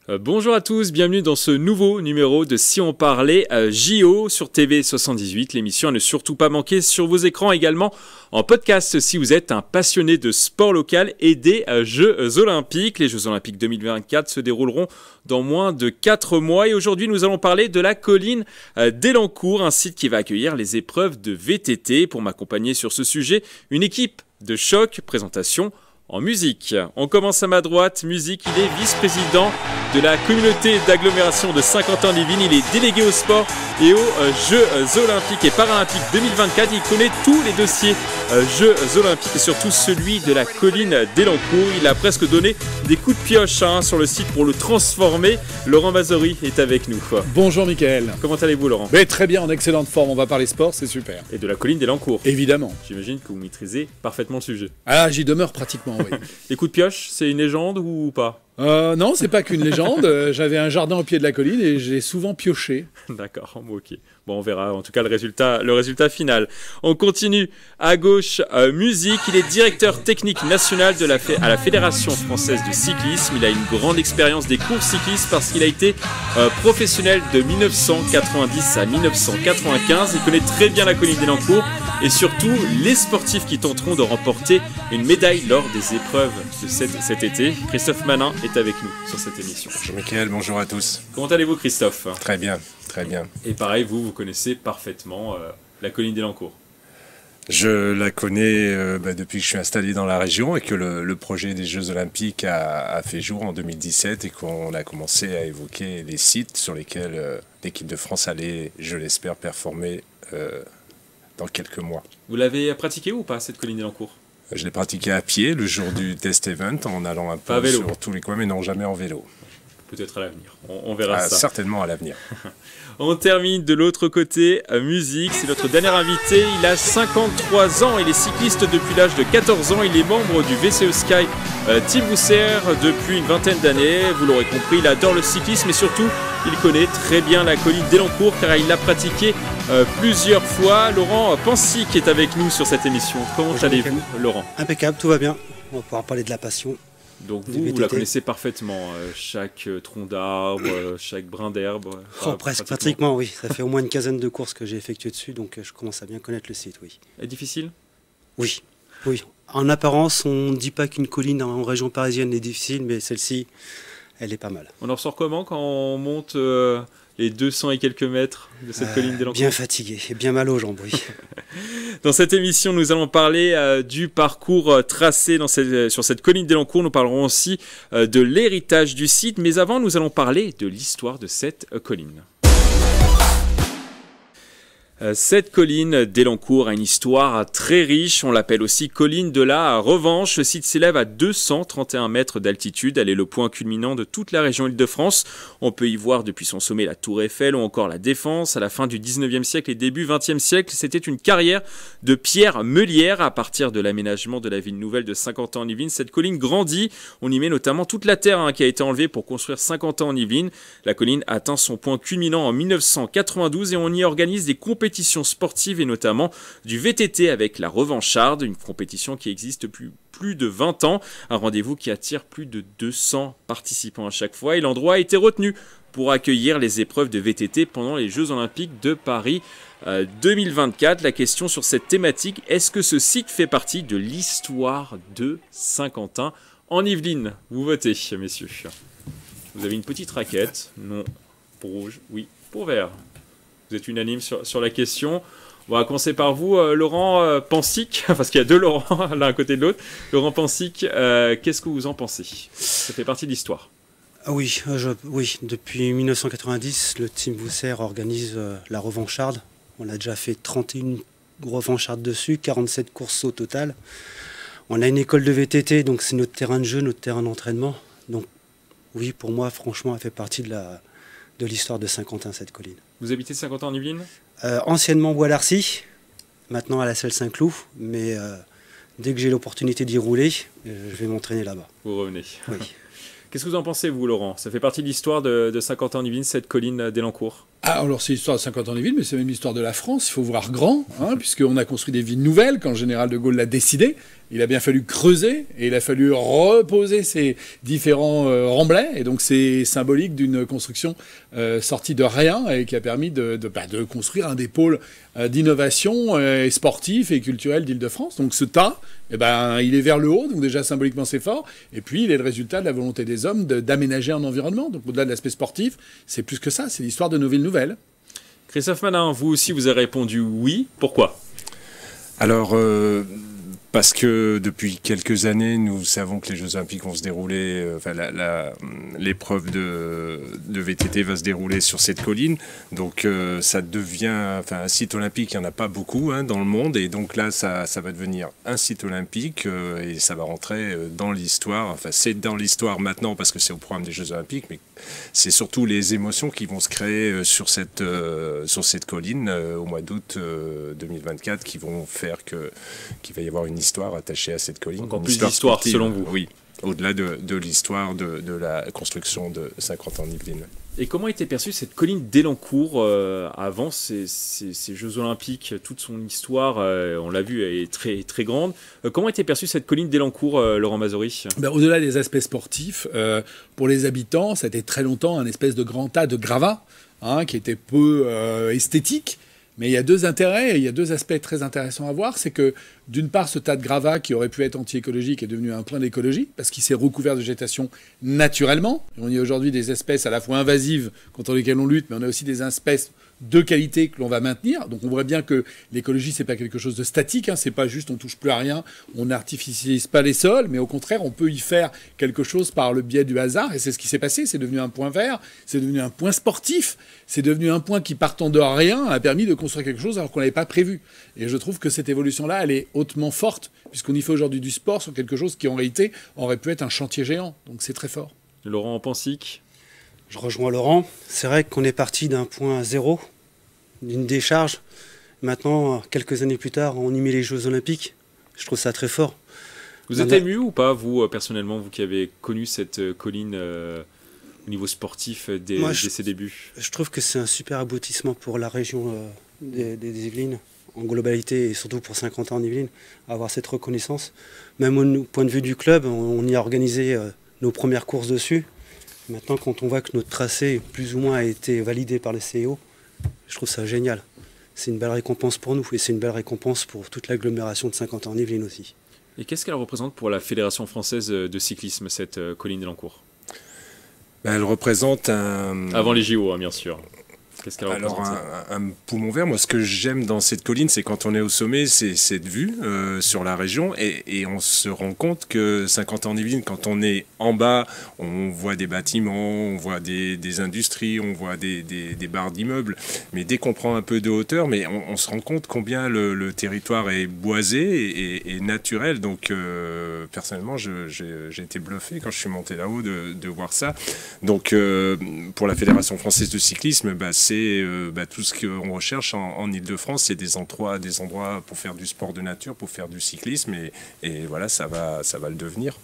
Bonjour à tous, bienvenue dans ce nouveau numéro de Si on parlait JO sur TV78, l'émission à ne surtout pas manquer sur vos écrans, également en podcast si vous êtes un passionné de sport local et des Jeux Olympiques. Les Jeux Olympiques 2024 se dérouleront dans moins de 4 mois et aujourd'hui nous allons parler de la colline d'Elancourt, un site qui va accueillir les épreuves de VTT. Pour m'accompagner sur ce sujet, une équipe de choc, présentation en musique. On commence à ma droite, musique, il est vice-président de la communauté d'agglomération de Saint-Quentin-en-Yvelines. Il est délégué au sport et aux Jeux Olympiques et Paralympiques 2024. Il connaît tous les dossiers Jeux Olympiques et surtout celui de la colline d'Elancourt. Il a presque donné des coups de pioche sur le site pour le transformer. Laurent Mazori est avec nous. Bonjour Mickaël. Comment allez-vous Laurent? Très bien, en excellente forme, on va parler sport, c'est super. Et de la colline d'Elancourt. Évidemment. J'imagine que vous maîtrisez parfaitement le sujet. Ah, j'y demeure pratiquement, oui. Les coups de pioche, c'est une légende ou pas? Non, c'est pas qu'une légende. J'avais un jardin au pied de la colline et j'ai souvent pioché. D'accord, ok. Bon, on verra en tout cas le résultat final. On continue à gauche, musique. Il est directeur technique national à la Fédération française de cyclisme. Il a une grande expérience des courses cyclistes parce qu'il a été professionnel de 1990 à 1995. Il connaît très bien la colline d'Elancourt et surtout les sportifs qui tenteront de remporter une médaille lors des épreuves de cet été. Christophe Manin est avec nous sur cette émission. Bonjour Mickaël, bonjour à tous. Comment allez-vous Christophe? Très bien, très bien. Et pareil, vous connaissez parfaitement la colline d'Elancourt. Je la connais depuis que je suis installé dans la région et que le projet des Jeux Olympiques a fait jour en 2017 et qu'on a commencé à évoquer les sites sur lesquels l'équipe de France allait, je l'espère, performer dans quelques mois. Vous l'avez pratiqué ou pas cette colline d'Elancourt? Je l'ai pratiqué à pied le jour du test event en allant un peu sur tous les coins, mais non, jamais en vélo. Peut-être à l'avenir, on verra ça. Certainement à l'avenir. On termine de l'autre côté, musique, c'est notre dernier invité, il a 53 ans, il est cycliste depuis l'âge de 14 ans, il est membre du VCE Sky Team Bousser depuis une vingtaine d'années, vous l'aurez compris, il adore le cyclisme et surtout, il connaît très bien la colline d'Elancourt car il l'a pratiquée plusieurs fois. Laurent Pancy qui est avec nous sur cette émission. Comment allez-vous Laurent? Impeccable, tout va bien, on va pouvoir parler de la passion. Donc vous la connaissez parfaitement, chaque tronc d'arbre, chaque brin d'herbe. Presque, pratiquement oui, ça fait au moins une quinzaine de courses que j'ai effectuées dessus, donc je commence à bien connaître le site, oui. Est difficile? Oui. En apparence, on ne dit pas qu'une colline en région parisienne est difficile, mais celle-ci, elle est pas mal. On en ressort comment quand on monte les 200 et quelques mètres de cette colline d'Elancourt? Bien fatigué et bien mal aux jambes, oui. Dans cette émission, nous allons parler du parcours tracé sur cette colline d'Elancourt. Nous parlerons aussi de l'héritage du site. Mais avant, nous allons parler de l'histoire de cette colline. Cette colline d'Elancourt a une histoire très riche, on l'appelle aussi colline de la revanche. Le site s'élève à 231 mètres d'altitude, elle est le point culminant de toute la région Île-de-France. On peut y voir depuis son sommet la Tour Eiffel ou encore la Défense. À la fin du 19e siècle et début 20e siècle, c'était une carrière de pierre meulière. À partir de l'aménagement de la ville nouvelle de Saint-Quentin-en-Yvelines, cette colline grandit. On y met notamment toute la terre qui a été enlevée pour construire Saint-Quentin-en-Yvelines. La colline atteint son point culminant en 1992 et on y organise des compétitions sportives et notamment du VTT avec la Revancharde, une compétition qui existe depuis plus de 20 ans, un rendez-vous qui attire plus de 200 participants à chaque fois et l'endroit a été retenu pour accueillir les épreuves de VTT pendant les Jeux Olympiques de Paris 2024. La question sur cette thématique, est-ce que ce site fait partie de l'histoire de Saint-Quentin en Yvelines? Vous votez, messieurs. Vous avez une petite raquette, non pour rouge, oui pour vert. Vous êtes unanime sur la question. On va commencer par vous, Laurent Pansic, parce qu'il y a deux Laurent l'un à côté de l'autre. Laurent Pansic, qu'est-ce que vous en pensez? Ça fait partie de l'histoire. Oui, depuis 1990, le Team Bousser organise la Revancharde. On a déjà fait 31 Revanchardes dessus, 47 courses au total. On a une école de VTT, donc c'est notre terrain de jeu, notre terrain d'entraînement. Donc oui, pour moi, franchement, elle fait partie de l'histoire de Saint-Quentin, cette colline. Vous habitez Saint-Quentin-en-Yvelines? Anciennement Bois-d'Arcy, maintenant à la Selle Saint-Cloud, mais dès que j'ai l'opportunité d'y rouler, je vais m'entraîner là-bas. Vous revenez. Oui. Qu'est-ce que vous en pensez, vous, Laurent? Ça fait partie de l'histoire de Saint-Quentin-en-Yvelines, cette colline d'Elancourt? Alors c'est l'histoire de Saint-Quentin-en-Yvelines, mais c'est même l'histoire de la France. Il faut voir grand, puisqu'on a construit des villes nouvelles quand le général de Gaulle l'a décidé. il a bien fallu creuser et il a fallu reposer ces différents remblais. Et donc c'est symbolique d'une construction sortie de rien et qui a permis de construire un des pôles d'innovation sportif et culturel d'Île-de-France. Donc ce tas, eh ben, il est vers le haut, donc déjà symboliquement c'est fort. Et puis il est le résultat de la volonté des hommes d'aménager un environnement. Donc au-delà de l'aspect sportif, c'est plus que ça, c'est l'histoire de nos villes nouvelles. Christophe Malin, vous aussi vous avez répondu oui. Pourquoi ? Alors, parce que depuis quelques années, nous savons que les Jeux Olympiques vont se dérouler, l'épreuve de VTT va se dérouler sur cette colline. Donc ça devient, un site olympique, il n'y en a pas beaucoup dans le monde. Et donc là, ça va devenir un site olympique et ça va rentrer dans l'histoire. Enfin, c'est dans l'histoire maintenant parce que c'est au programme des Jeux Olympiques, mais c'est surtout les émotions qui vont se créer sur cette colline au mois d'août 2024 qui vont faire qu'il va y avoir une histoire attachée à cette colline. Encore plus d'histoire selon vous. Oui, au-delà de l'histoire de la construction de Saint-Quentin-en-Yvelines. Et comment était perçue cette colline d'Élancourt avant ces Jeux Olympiques? Toute son histoire, on l'a vu, est très, très grande. Comment était perçue cette colline d'Élancourt, Laurent Mazori? Au-delà des aspects sportifs, pour les habitants, ça a été très longtemps un espèce de grand tas de gravats qui était peu esthétique. Mais il y a deux intérêts, il y a deux aspects très intéressants à voir. C'est que, d'une part, ce tas de gravats qui aurait pu être anti-écologique est devenu un point d'écologie, parce qu'il s'est recouvert de végétation naturellement. On y a aujourd'hui des espèces à la fois invasives contre lesquelles on lutte, mais on a aussi des espèces de qualité que l'on va maintenir. Donc on voit bien que l'écologie, c'est pas quelque chose de statique, c'est pas juste on touche plus à rien, on n'artificialise pas les sols, mais au contraire, on peut y faire quelque chose par le biais du hasard, et c'est ce qui s'est passé. C'est devenu un point vert, c'est devenu un point sportif, c'est devenu un point qui, partant de rien, a permis de construire quelque chose alors qu'on l'avait pas prévu. Et je trouve que cette évolution-là, elle est hautement forte, puisqu'on y fait aujourd'hui du sport sur quelque chose qui, en réalité, aurait pu être un chantier géant. Donc c'est très fort. Laurent Pansic. Je rejoins Laurent. C'est vrai qu'on est parti d'un point zéro, d'une décharge. Maintenant, quelques années plus tard, on y met les Jeux Olympiques. Je trouve ça très fort. Vous êtes ému ou pas, vous, personnellement, vous qui avez connu cette colline au niveau sportif dès ses débuts? Je trouve que c'est un super aboutissement pour la région des Yvelines, en globalité, et surtout pour Saint-Quentin-en-Yvelines, avoir cette reconnaissance. Même au point de vue du club, on y a organisé nos premières courses dessus. Maintenant, quand on voit que notre tracé, plus ou moins, a été validé par le CEO, je trouve ça génial. C'est une belle récompense pour nous et c'est une belle récompense pour toute l'agglomération de Saint-Quentin-en-Yvelines aussi. Et qu'est-ce qu'elle représente pour la Fédération française de cyclisme, cette colline d'Élancourt? Elle représente un... Avant les JO, bien sûr. Qu'est-ce qu'elle représente? Alors, un poumon vert, moi, ce que j'aime dans cette colline, c'est quand on est au sommet, c'est cette vue sur la région, et on se rend compte que Saint-Quentin-en-Yvelines, quand on est en bas, on voit des bâtiments, on voit des industries, on voit des barres d'immeubles, mais dès qu'on prend un peu de hauteur, mais on se rend compte combien le territoire est boisé et naturel. Donc, personnellement, j'ai été bluffé quand je suis monté là-haut de voir ça. Donc, pour la Fédération française de cyclisme, c'est tout ce qu'on recherche en Île-de-France, c'est des endroits pour faire du sport de nature, pour faire du cyclisme, et voilà, ça va le devenir.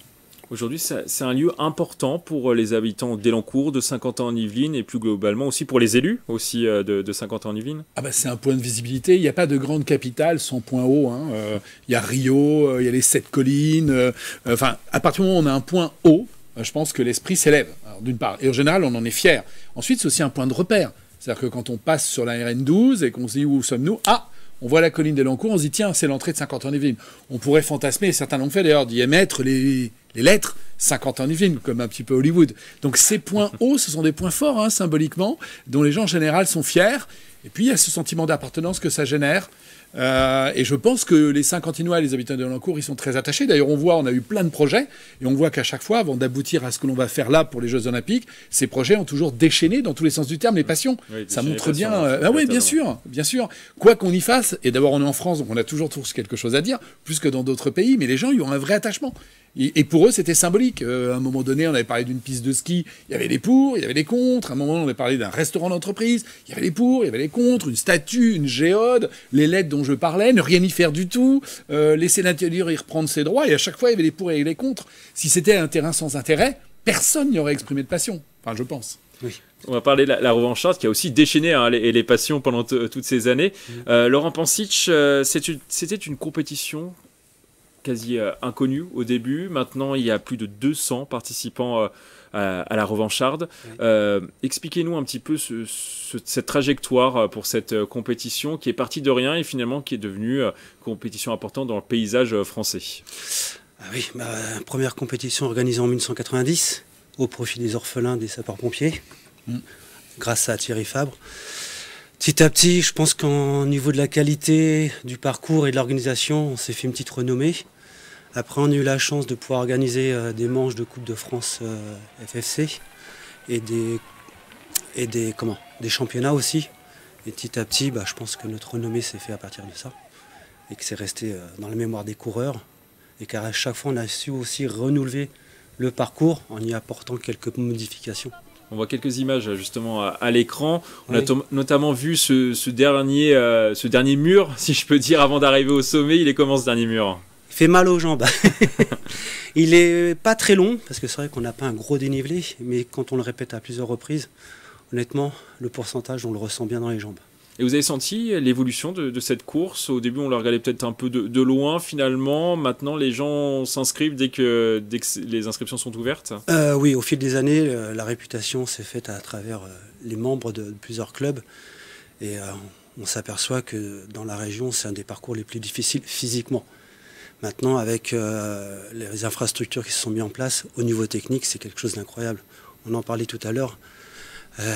Aujourd'hui, c'est un lieu important pour les habitants d'Élancourt, de Saint-Quentin-en-Yvelines, et plus globalement aussi pour les élus aussi de Saint-Quentin-en-Yvelines. C'est un point de visibilité. Il n'y a pas de grande capitale sans point haut. Il y a Rio, il y a les 7 collines. À partir du moment où on a un point haut, je pense que l'esprit s'élève, d'une part. Et en général, on en est fier. Ensuite, c'est aussi un point de repère. C'est-à-dire que quand on passe sur la RN12 et qu'on se dit où sommes-nous, on voit la colline d'Élancourt, on se dit tiens, c'est l'entrée de Saint-Quentin-en-Yvelines. On pourrait fantasmer, et certains l'ont fait d'ailleurs, d'y émettre les lettres Saint-Quentin-en-Yvelines, comme un petit peu Hollywood. Donc ces points hauts, ce sont des points forts, symboliquement, dont les gens en général sont fiers. Et puis il y a ce sentiment d'appartenance que ça génère. Et je pense que les Saint-Quentinois et les habitants d'Élancourt, ils sont très attachés. D'ailleurs, on a eu plein de projets, et on voit qu'à chaque fois, avant d'aboutir à ce que l'on va faire là pour les Jeux Olympiques, ces projets ont toujours déchaîné, dans tous les sens du terme, les passions. Oui, ça montre bien... oui, bien sûr. Quoi qu'on y fasse, et d'abord on est en France, donc on a toujours quelque chose à dire, plus que dans d'autres pays, mais les gens y ont un vrai attachement. Et pour eux, c'était symbolique. À un moment donné, on avait parlé d'une piste de ski, il y avait les pour, il y avait les contre. À un moment donné, on avait parlé d'un restaurant d'entreprise, il y avait les pour, il y avait les contre, une statue, une géode, les lettres dont je parlais, ne rien y faire du tout, laisser l'intérieur y reprendre ses droits, et à chaque fois, il y avait les pour et les contre. Si c'était un terrain sans intérêt, personne n'y aurait exprimé de passion. Enfin, je pense. Oui. On va parler de la revancharde qui a aussi déchaîné les passions pendant toutes ces années. Laurent Pansic, c'était une compétition quasi inconnu au début. Maintenant, il y a plus de 200 participants à la revancharde. Oui. Expliquez-nous un petit peu cette trajectoire pour cette compétition qui est partie de rien et finalement qui est devenue compétition importante dans le paysage français. Ah oui, première compétition organisée en 1990 au profit des orphelins des sapeurs-pompiers, grâce à Thierry Fabre. Petit à petit, je pense qu'au niveau de la qualité du parcours et de l'organisation, on s'est fait une petite renommée. Après, on a eu la chance de pouvoir organiser des manches de Coupe de France FFC et des championnats aussi. Et petit à petit, je pense que notre renommée s'est faite à partir de ça et que c'est resté dans la mémoire des coureurs. Et qu'à chaque fois, on a su aussi renouveler le parcours en y apportant quelques modifications. On voit quelques images justement à l'écran. On a notamment vu ce dernier mur, si je peux dire, avant d'arriver au sommet. Il est comment ce dernier mur ? Il fait mal aux jambes. Il est pas très long, parce que c'est vrai qu'on n'a pas un gros dénivelé, mais quand on le répète à plusieurs reprises, honnêtement, le pourcentage, on le ressent bien dans les jambes. Et vous avez senti l'évolution de cette course ? Au début, on la regardait peut-être un peu de loin, finalement. Maintenant, les gens s'inscrivent dès que les inscriptions sont ouvertes ? Oui, au fil des années, la réputation s'est faite à travers les membres de plusieurs clubs. Et on s'aperçoit que dans la région, c'est un des parcours les plus difficiles physiquement. Maintenant, avec les infrastructures qui se sont mises en place, au niveau technique, c'est quelque chose d'incroyable. On en parlait tout à l'heure.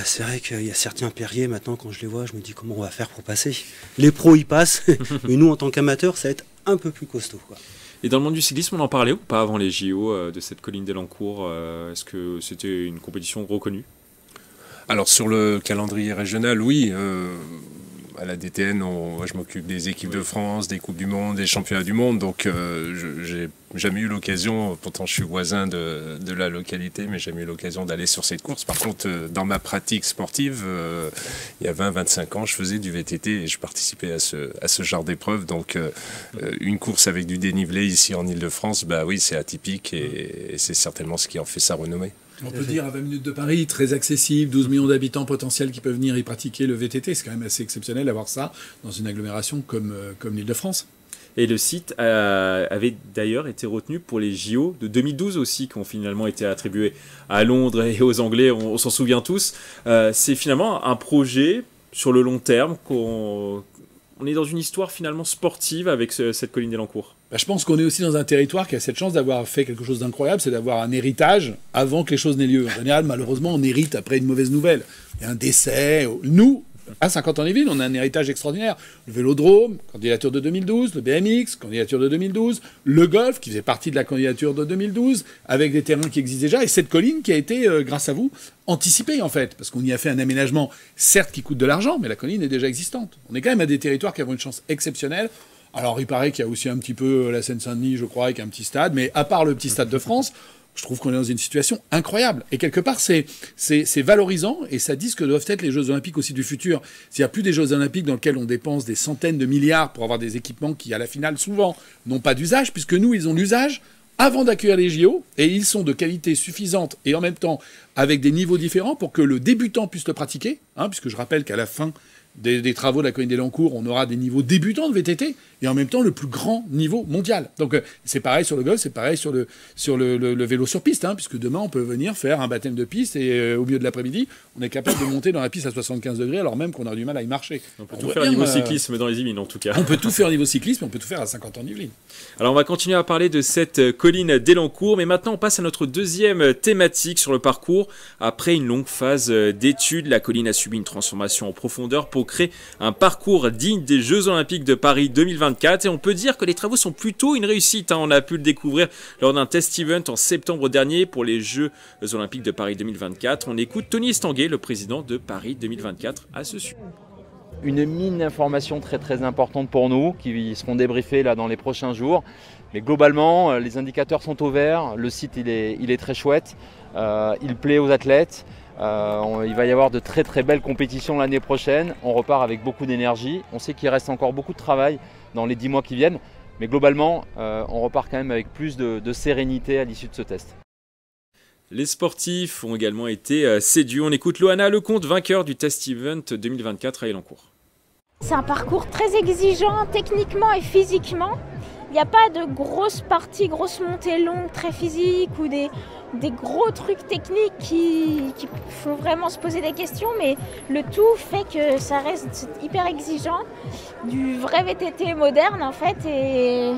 C'est vrai qu'il y a certains périers, maintenant, quand je les vois, je me dis comment on va faire pour passer. Les pros, ils passent, mais nous, en tant qu'amateurs, ça va être un peu plus costaud, quoi. Et dans le monde du cyclisme, on en parlait ou pas avant les JO de cette colline d'Elancourt ? Est-ce que c'était une compétition reconnue ? Alors sur le calendrier régional, oui. À la DTN, je m'occupe des équipes de France, des Coupes du Monde, des Championnats du Monde, donc j'ai jamais eu l'occasion, pourtant je suis voisin de la localité, mais j'ai jamais eu l'occasion d'aller sur cette course. Par contre, dans ma pratique sportive, il y a 20-25 ans, je faisais du VTT et je participais à ce genre d'épreuve, donc une course avec du dénivelé ici en Ile-de-France, oui, c'est atypique et c'est certainement ce qui en fait sa renommée. On peut dire à 20 minutes de Paris, très accessible, 12 millions d'habitants potentiels qui peuvent venir y pratiquer le VTT. C'est quand même assez exceptionnel d'avoir ça dans une agglomération comme l'Île-de-France. Et le site avait d'ailleurs été retenu pour les JO de 2012 aussi, qui ont finalement été attribués à Londres et aux Anglais, on s'en souvient tous. C'est finalement un projet sur le long terme on est dans une histoire finalement sportive avec cette colline d'Elancourt. Je pense qu'on est aussi dans un territoire qui a cette chance d'avoir fait quelque chose d'incroyable, c'est d'avoir un héritage avant que les choses n'aient lieu. En général, malheureusement, on hérite après une mauvaise nouvelle. Il y a un décès. Nous, à 50-ans-les-Villes, on a un héritage extraordinaire. Le vélodrome, candidature de 2012, le BMX, candidature de 2012, le golf, qui faisait partie de la candidature de 2012, avec des terrains qui existent déjà, et cette colline qui a été, grâce à vous, anticipée en fait, parce qu'on y a fait un aménagement, certes qui coûte de l'argent, mais la colline est déjà existante. On est quand même à des territoires qui ont une chance exceptionnelle. Alors il paraît qu'il y a aussi un petit peu la Seine-Saint-Denis, je crois, avec un petit stade, mais à part le petit stade de France, je trouve qu'on est dans une situation incroyable. Et quelque part, c'est valorisant et ça dit ce que doivent être les Jeux Olympiques aussi du futur. S'il n'y a plus des Jeux Olympiques dans lesquels on dépense des centaines de milliards pour avoir des équipements qui, à la finale, souvent, n'ont pas d'usage, puisque nous, ils ont l'usage avant d'accueillir les JO, et ils sont de qualité suffisante et en même temps avec des niveaux différents pour que le débutant puisse le pratiquer, puisque je rappelle qu'à la fin des travaux de la colline d'Elancourt, on aura des niveaux débutants de VTT et en même temps le plus grand niveau mondial. Donc c'est pareil sur le golf, c'est pareil sur le vélo sur piste, puisque demain on peut venir faire un baptême de piste et au milieu de l'après-midi, on est capable de monter dans la piste à 75 degrés alors même qu'on a du mal à y marcher. On peut tout faire au niveau cyclisme dans les Yvelines en tout cas. On peut tout faire au niveau cyclisme, on peut tout faire à 50 ans d'Yvelines. Alors on va continuer à parler de cette colline d'Elancourt, mais maintenant on passe à notre deuxième thématique sur le parcours. Après une longue phase d'études, la colline a subi une transformation en profondeur pour créer un parcours digne des Jeux Olympiques de Paris 2024 et on peut dire que les travaux sont plutôt une réussite. On a pu le découvrir lors d'un test event en septembre dernier pour les Jeux Olympiques de Paris 2024. On écoute Tony Estanguet, le président de Paris 2024 à ce sujet. Une mine d'informations très très importante pour nous qui seront débriefées là dans les prochains jours. Mais globalement, les indicateurs sont au vert, le site il est très chouette, il plaît aux athlètes. Il va y avoir de très très belles compétitions l'année prochaine. On repart avec beaucoup d'énergie. On sait qu'il reste encore beaucoup de travail dans les 10 mois qui viennent. Mais globalement, on repart quand même avec plus de sérénité à l'issue de ce test. Les sportifs ont également été séduits. On écoute Loana Lecomte, vainqueur du Test Event 2024 à Elancourt. C'est un parcours très exigeant techniquement et physiquement. n'y a pas de grosses parties, grosses montées longues, très physiques ou des gros trucs techniques qui font vraiment se poser des questions, mais le tout fait que ça reste hyper exigeant, du vrai VTT moderne en fait, et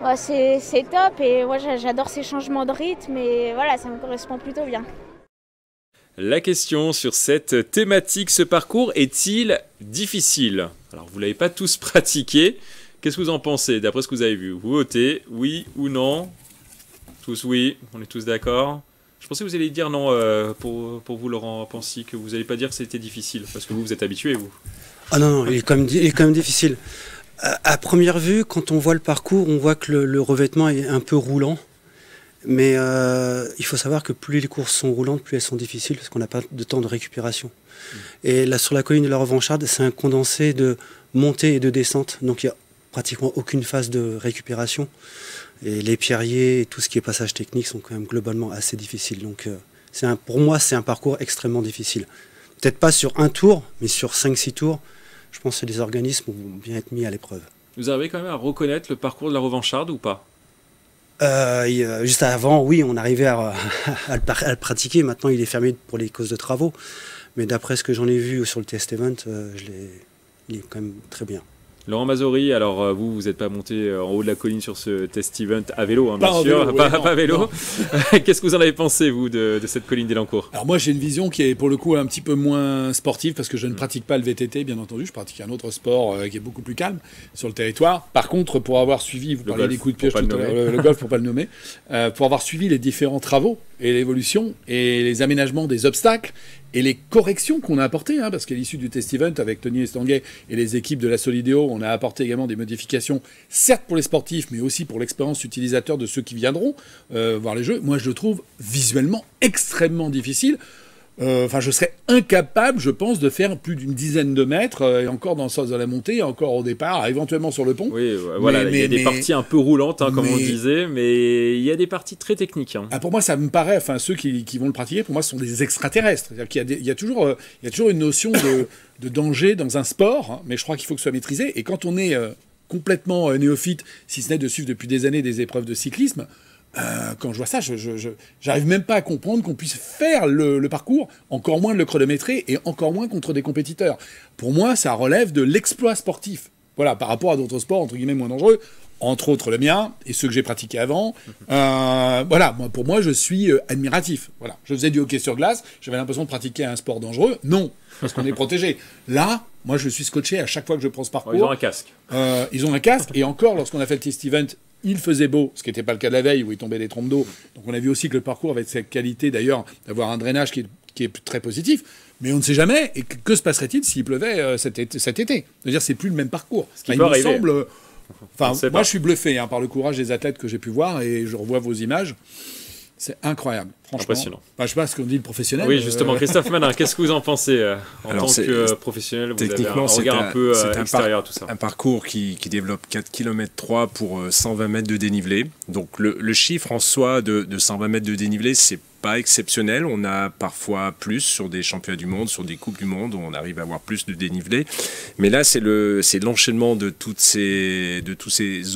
ouais, c'est top, et ouais, j'adore ces changements de rythme, et voilà, ça me correspond plutôt bien. La question sur cette thématique, ce parcours est-il difficile? Alors vous ne l'avez pas tous pratiqué, qu'est-ce que vous en pensez d'après ce que vous avez vu? Vous votez, oui ou non? Tous oui, on est tous d'accord. Je pensais que vous alliez dire non pour vous, Laurent Pancy, que vous n'allez pas dire que c'était difficile, parce que vous êtes habitué, vous. Ah non, il est quand même difficile. À première vue, quand on voit le parcours, on voit que le revêtement est un peu roulant. Mais il faut savoir que plus les courses sont roulantes, plus elles sont difficiles, parce qu'on n'a pas de temps de récupération. Et là, sur la colline de la Revancharde, c'est un condensé de montée et de descente. Donc il n'y a pratiquement aucune phase de récupération. Et les pierriers et tout ce qui est passage technique sont quand même globalement assez difficiles. Donc pour moi, c'est un parcours extrêmement difficile. Peut-être pas sur un tour, mais sur 5-6 tours, je pense que les organismes vont bien être mis à l'épreuve. Vous arrivez quand même à reconnaître le parcours de la Revancharde ou pas? Juste avant, oui, on arrivait à le pratiquer. Maintenant, il est fermé pour les causes de travaux. Mais d'après ce que j'en ai vu sur le test event, il est quand même très bien. Laurent Mazori, alors vous n'êtes pas monté en haut de la colline sur ce test event à vélo, hein, bien Pas en sûr, vélo, pas non, à vélo. Qu'est-ce que vous en avez pensé, vous, de cette colline d'Elancourt? Alors moi j'ai une vision qui est pour le coup un petit peu moins sportive parce que je ne pratique pas le VTT, bien entendu, je pratique un autre sport qui est beaucoup plus calme sur le territoire. Par contre, pour avoir suivi, vous parliez des coups de pioche tout à l'heure, le golf pour pas le nommer, pour avoir suivi les différents travaux et l'évolution et les aménagements des obstacles et les corrections qu'on a apportées, hein, parce qu'à l'issue du test event avec Tony Estanguet et les équipes de la Solidéo, on a apporté également des modifications, certes pour les sportifs, mais aussi pour l'expérience utilisateur de ceux qui viendront voir les jeux. Moi, je le trouve visuellement extrêmement difficile. Enfin, je serais incapable, je pense, de faire plus d'une dizaine de mètres, et encore dans le sens de la montée, et encore au départ, éventuellement sur le pont. Oui, voilà, il y a des parties un peu roulantes, hein, comme on disait, mais il y a des parties très techniques. Hein. Ah, pour moi, ça me paraît, enfin, ceux qui vont le pratiquer, pour moi, ce sont des extraterrestres. C'est-à-dire qu'il y a toujours une notion de danger dans un sport, hein, mais je crois qu'il faut que ce soit maîtrisé. Et quand on est complètement néophyte, si ce n'est de suivre depuis des années des épreuves de cyclisme, quand je vois ça, j'arrive même pas à comprendre qu'on puisse faire le parcours, encore moins de le chronométrer et encore moins contre des compétiteurs. Pour moi, ça relève de l'exploit sportif. Voilà, par rapport à d'autres sports, entre guillemets, moins dangereux, entre autres le mien et ceux que j'ai pratiqués avant. Voilà, pour moi, je suis admiratif. Voilà, je faisais du hockey sur glace, j'avais l'impression de pratiquer un sport dangereux. Non, parce qu'on est protégé. Là, moi, je suis scotché à chaque fois que je prends ce parcours. Ils ont un casque. Ils ont un casque, et encore, lorsqu'on a fait le test event, il faisait beau, ce qui n'était pas le cas de la veille où il tombait des trompes d'eau. Donc on a vu aussi que le parcours avait cette qualité d'ailleurs d'avoir un drainage qui est très positif. Mais on ne sait jamais. Et que se passerait-il s'il pleuvait cet été? C'est-à-dire c'est plus le même parcours. Ce qui peut arriver. Semble. Enfin, moi je suis bluffé par le courage des athlètes que j'ai pu voir et je revois vos images. C'est incroyable, franchement. Impressionnant. Enfin, je sais pas ce qu'on dit le professionnel. Oui, justement. Christophe Manin, qu'est-ce que vous en pensez en tant que professionnel? Vous avez un regard un peu extérieur à tout ça. Un parcours qui développe 4 km 3 pour 120 mètres de dénivelé. Donc le chiffre en soi de 120 mètres de dénivelé, c'est pas exceptionnel. On a parfois plus sur des championnats du monde, sur des coupes du monde, où on arrive à avoir plus de dénivelé. Mais là, c'est l'enchaînement de tous ces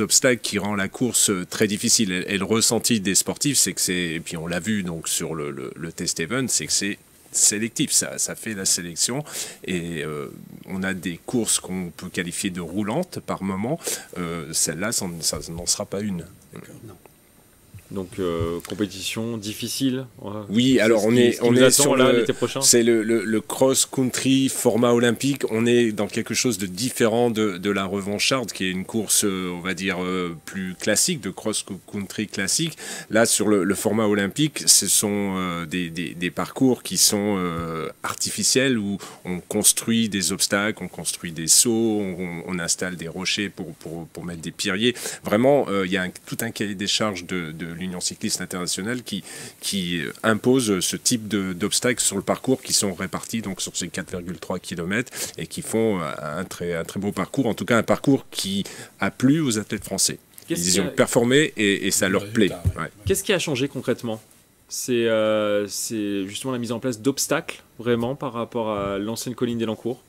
obstacles qui rend la course très difficile. Et le ressenti des sportifs, c'est que et puis on l'a vu donc sur le test event, c'est que c'est sélectif, ça fait la sélection et on a des courses qu'on peut qualifier de roulantes par moment. Celle-là, ça n'en sera pas une. Non. Donc compétition difficile. Oui, alors on est sur l'été prochain. C'est le cross-country format olympique. On est dans quelque chose de différent de la Revancharde, qui est une course, on va dire, plus classique, de cross-country classique. Là, sur le format olympique, ce sont des parcours qui sont artificiels, où on construit des obstacles, on construit des sauts, on installe des rochers pour mettre des pierriers. Vraiment, il y a tout un cahier des charges de l'Union cycliste internationale qui impose ce type d'obstacles sur le parcours, qui sont répartis donc sur ces 4,3 km et qui font un très beau parcours, en tout cas un parcours qui a plu aux athlètes français. Ils ont performé et ça leur plaît. Ouais. Qu'est-ce qui a changé concrètement? C'est justement la mise en place d'obstacles, vraiment, par rapport à l'ancienne colline d'Elancourt?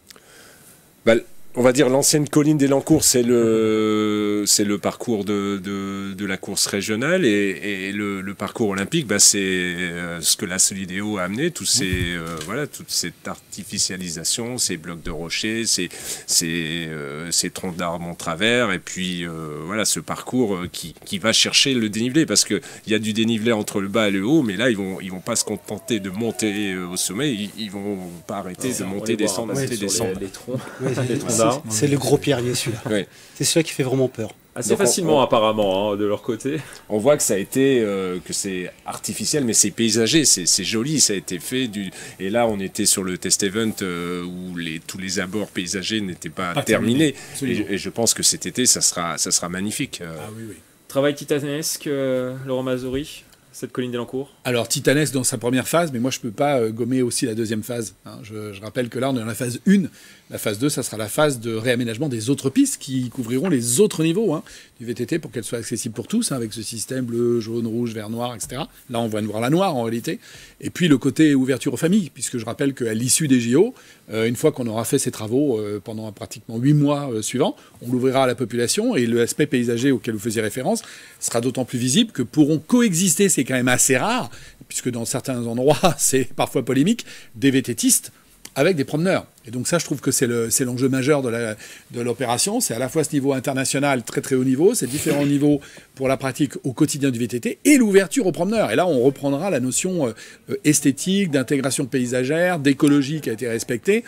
On va dire l'ancienne colline d'Elancourt, c'est le parcours de la course régionale et le parcours olympique, c'est ce que la Solideo a amené, toute cette artificialisation, ces blocs de rochers, ces troncs d'arbres en travers, et puis ce parcours qui va chercher le dénivelé, parce qu'il y a du dénivelé entre le bas et le haut, mais là ils vont pas se contenter de monter au sommet, ils vont pas arrêter de monter, descendre, monter, descendre. Les troncs. C'est le gros pierrier celui-là. Oui. C'est celui qui fait vraiment peur. Assez facilement apparemment de leur côté. On voit que ça a été que c'est artificiel, mais c'est paysager, c'est joli, ça a été fait et là on était sur le test event où tous les abords paysagers n'étaient pas terminés. Et je pense que cet été ça sera magnifique. Oui. Travail titanesque, Laurent Mazori, cette colline d'Elancourt. Alors titanesque dans sa première phase, mais moi je peux pas gommer aussi la deuxième phase. Je rappelle que là on est dans la phase 1. La phase 2, ça sera la phase de réaménagement des autres pistes qui couvriront les autres niveaux du VTT pour qu'elle soit accessible pour tous, avec ce système bleu, jaune, rouge, vert, noir, etc. Là, on va voir la noire en réalité. Et puis le côté ouverture aux familles, puisque je rappelle qu'à l'issue des JO, une fois qu'on aura fait ces travaux pendant pratiquement 8 mois suivants, on l'ouvrira à la population et l'aspect paysager auquel vous faisiez référence sera d'autant plus visible que pourront coexister, c'est quand même assez rare, puisque dans certains endroits, c'est parfois polémique, des VTTistes avec des promeneurs. Et donc ça, je trouve que c'est l'enjeu majeur de l'opération. C'est à la fois ce niveau international, très très haut niveau, ces différents niveaux pour la pratique au quotidien du VTT et l'ouverture aux promeneurs. Et là, on reprendra la notion esthétique, d'intégration paysagère, d'écologie qui a été respectée,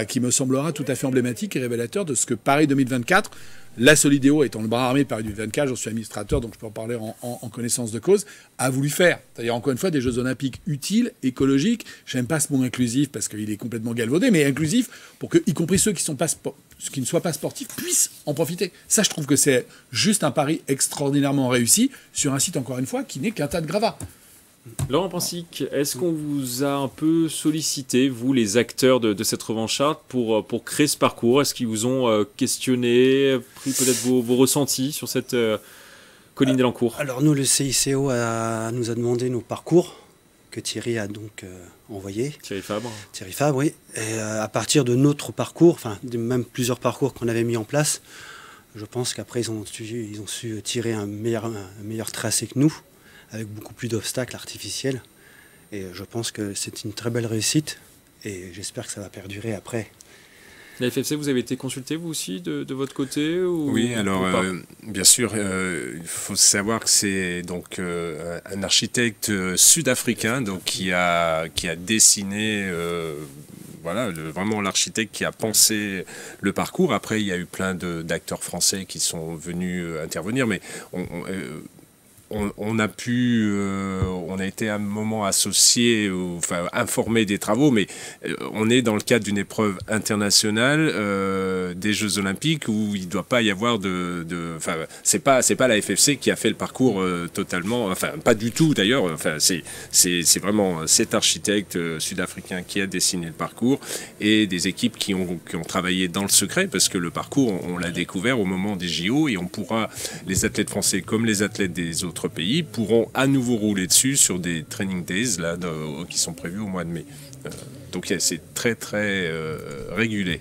qui me semblera tout à fait emblématique et révélateur de ce que Paris 2024, la Solideo étant le bras armé de Paris 2024, j'en suis administrateur, donc je peux en parler en connaissance de cause, a voulu faire. C'est-à-dire, encore une fois, des Jeux Olympiques utiles, écologiques. J'aime pas ce mot inclusif parce qu'il est complètement galvaudé, mais inclusif pour que, y compris ceux qui ne soient pas sportifs, puissent en profiter. Ça, je trouve que c'est juste un pari extraordinairement réussi sur un site, encore une fois, qui n'est qu'un tas de gravats. Laurent Pensic, est-ce qu'on vous a un peu sollicité, vous, les acteurs de cette revancharde, pour créer ce parcours? Est-ce qu'ils vous ont questionné, pris peut-être vos ressentis sur cette colline d'Elancourt? Alors nous, le CICO nous a demandé nos parcours, que Thierry a donc envoyé. Thierry Fabre, oui. Et à partir de notre parcours, enfin même plusieurs parcours qu'on avait mis en place, je pense qu'après ils ont su tirer un meilleur tracé que nous, avec beaucoup plus d'obstacles artificiels. Et je pense que c'est une très belle réussite et j'espère que ça va perdurer après. La FFC, vous avez été consulté, vous aussi, de votre côté Oui, alors, bien sûr, il faut savoir que c'est donc un architecte sud-africain donc, qui a dessiné... vraiment l'architecte qui a pensé le parcours. Après, il y a eu plein d'acteurs français qui sont venus intervenir, mais on a été à un moment associé, informé des travaux, mais on est dans le cadre d'une épreuve internationale des Jeux Olympiques où il ne doit pas y avoir c'est pas la FFC qui a fait le parcours totalement, pas du tout d'ailleurs. C'est vraiment cet architecte sud-africain qui a dessiné le parcours et des équipes qui ont travaillé dans le secret parce que le parcours on l'a découvert au moment des JO et les athlètes français comme les athlètes des autres pays pourront à nouveau rouler dessus sur des training days qui sont prévus au mois de mai. Donc c'est très très régulé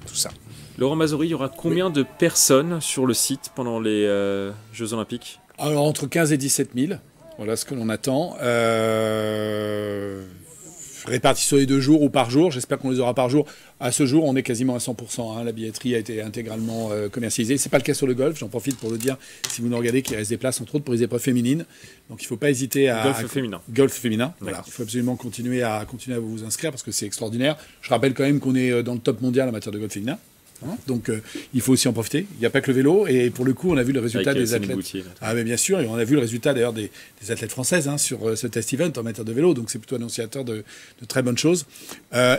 tout ça. Laurent Mazori, il y aura combien de personnes sur le site pendant les Jeux Olympiques? Alors entre 15 et 17 000, voilà ce que l'on attend. Répartis sur les 2 jours ou par jour, j'espère qu'on les aura par jour. À ce jour, on est quasiment à 100%. La billetterie a été intégralement commercialisée. Ce n'est pas le cas sur le golf, j'en profite pour le dire. Si vous nous regardez, qu'il reste des places, entre autres, pour les épreuves féminines. Donc il ne faut pas hésiter à... Golf féminin. Voilà. Il faut absolument continuer à vous inscrire parce que c'est extraordinaire. Je rappelle quand même qu'on est dans le top mondial en matière de golf féminin. Donc il faut aussi en profiter. Il n'y a pas que le vélo. Et pour le coup, on a vu le résultat des athlètes. Mais bien sûr, et on a vu le résultat d'ailleurs des athlètes françaises sur ce test event en matière de vélo. Donc c'est plutôt annonciateur de très bonnes choses.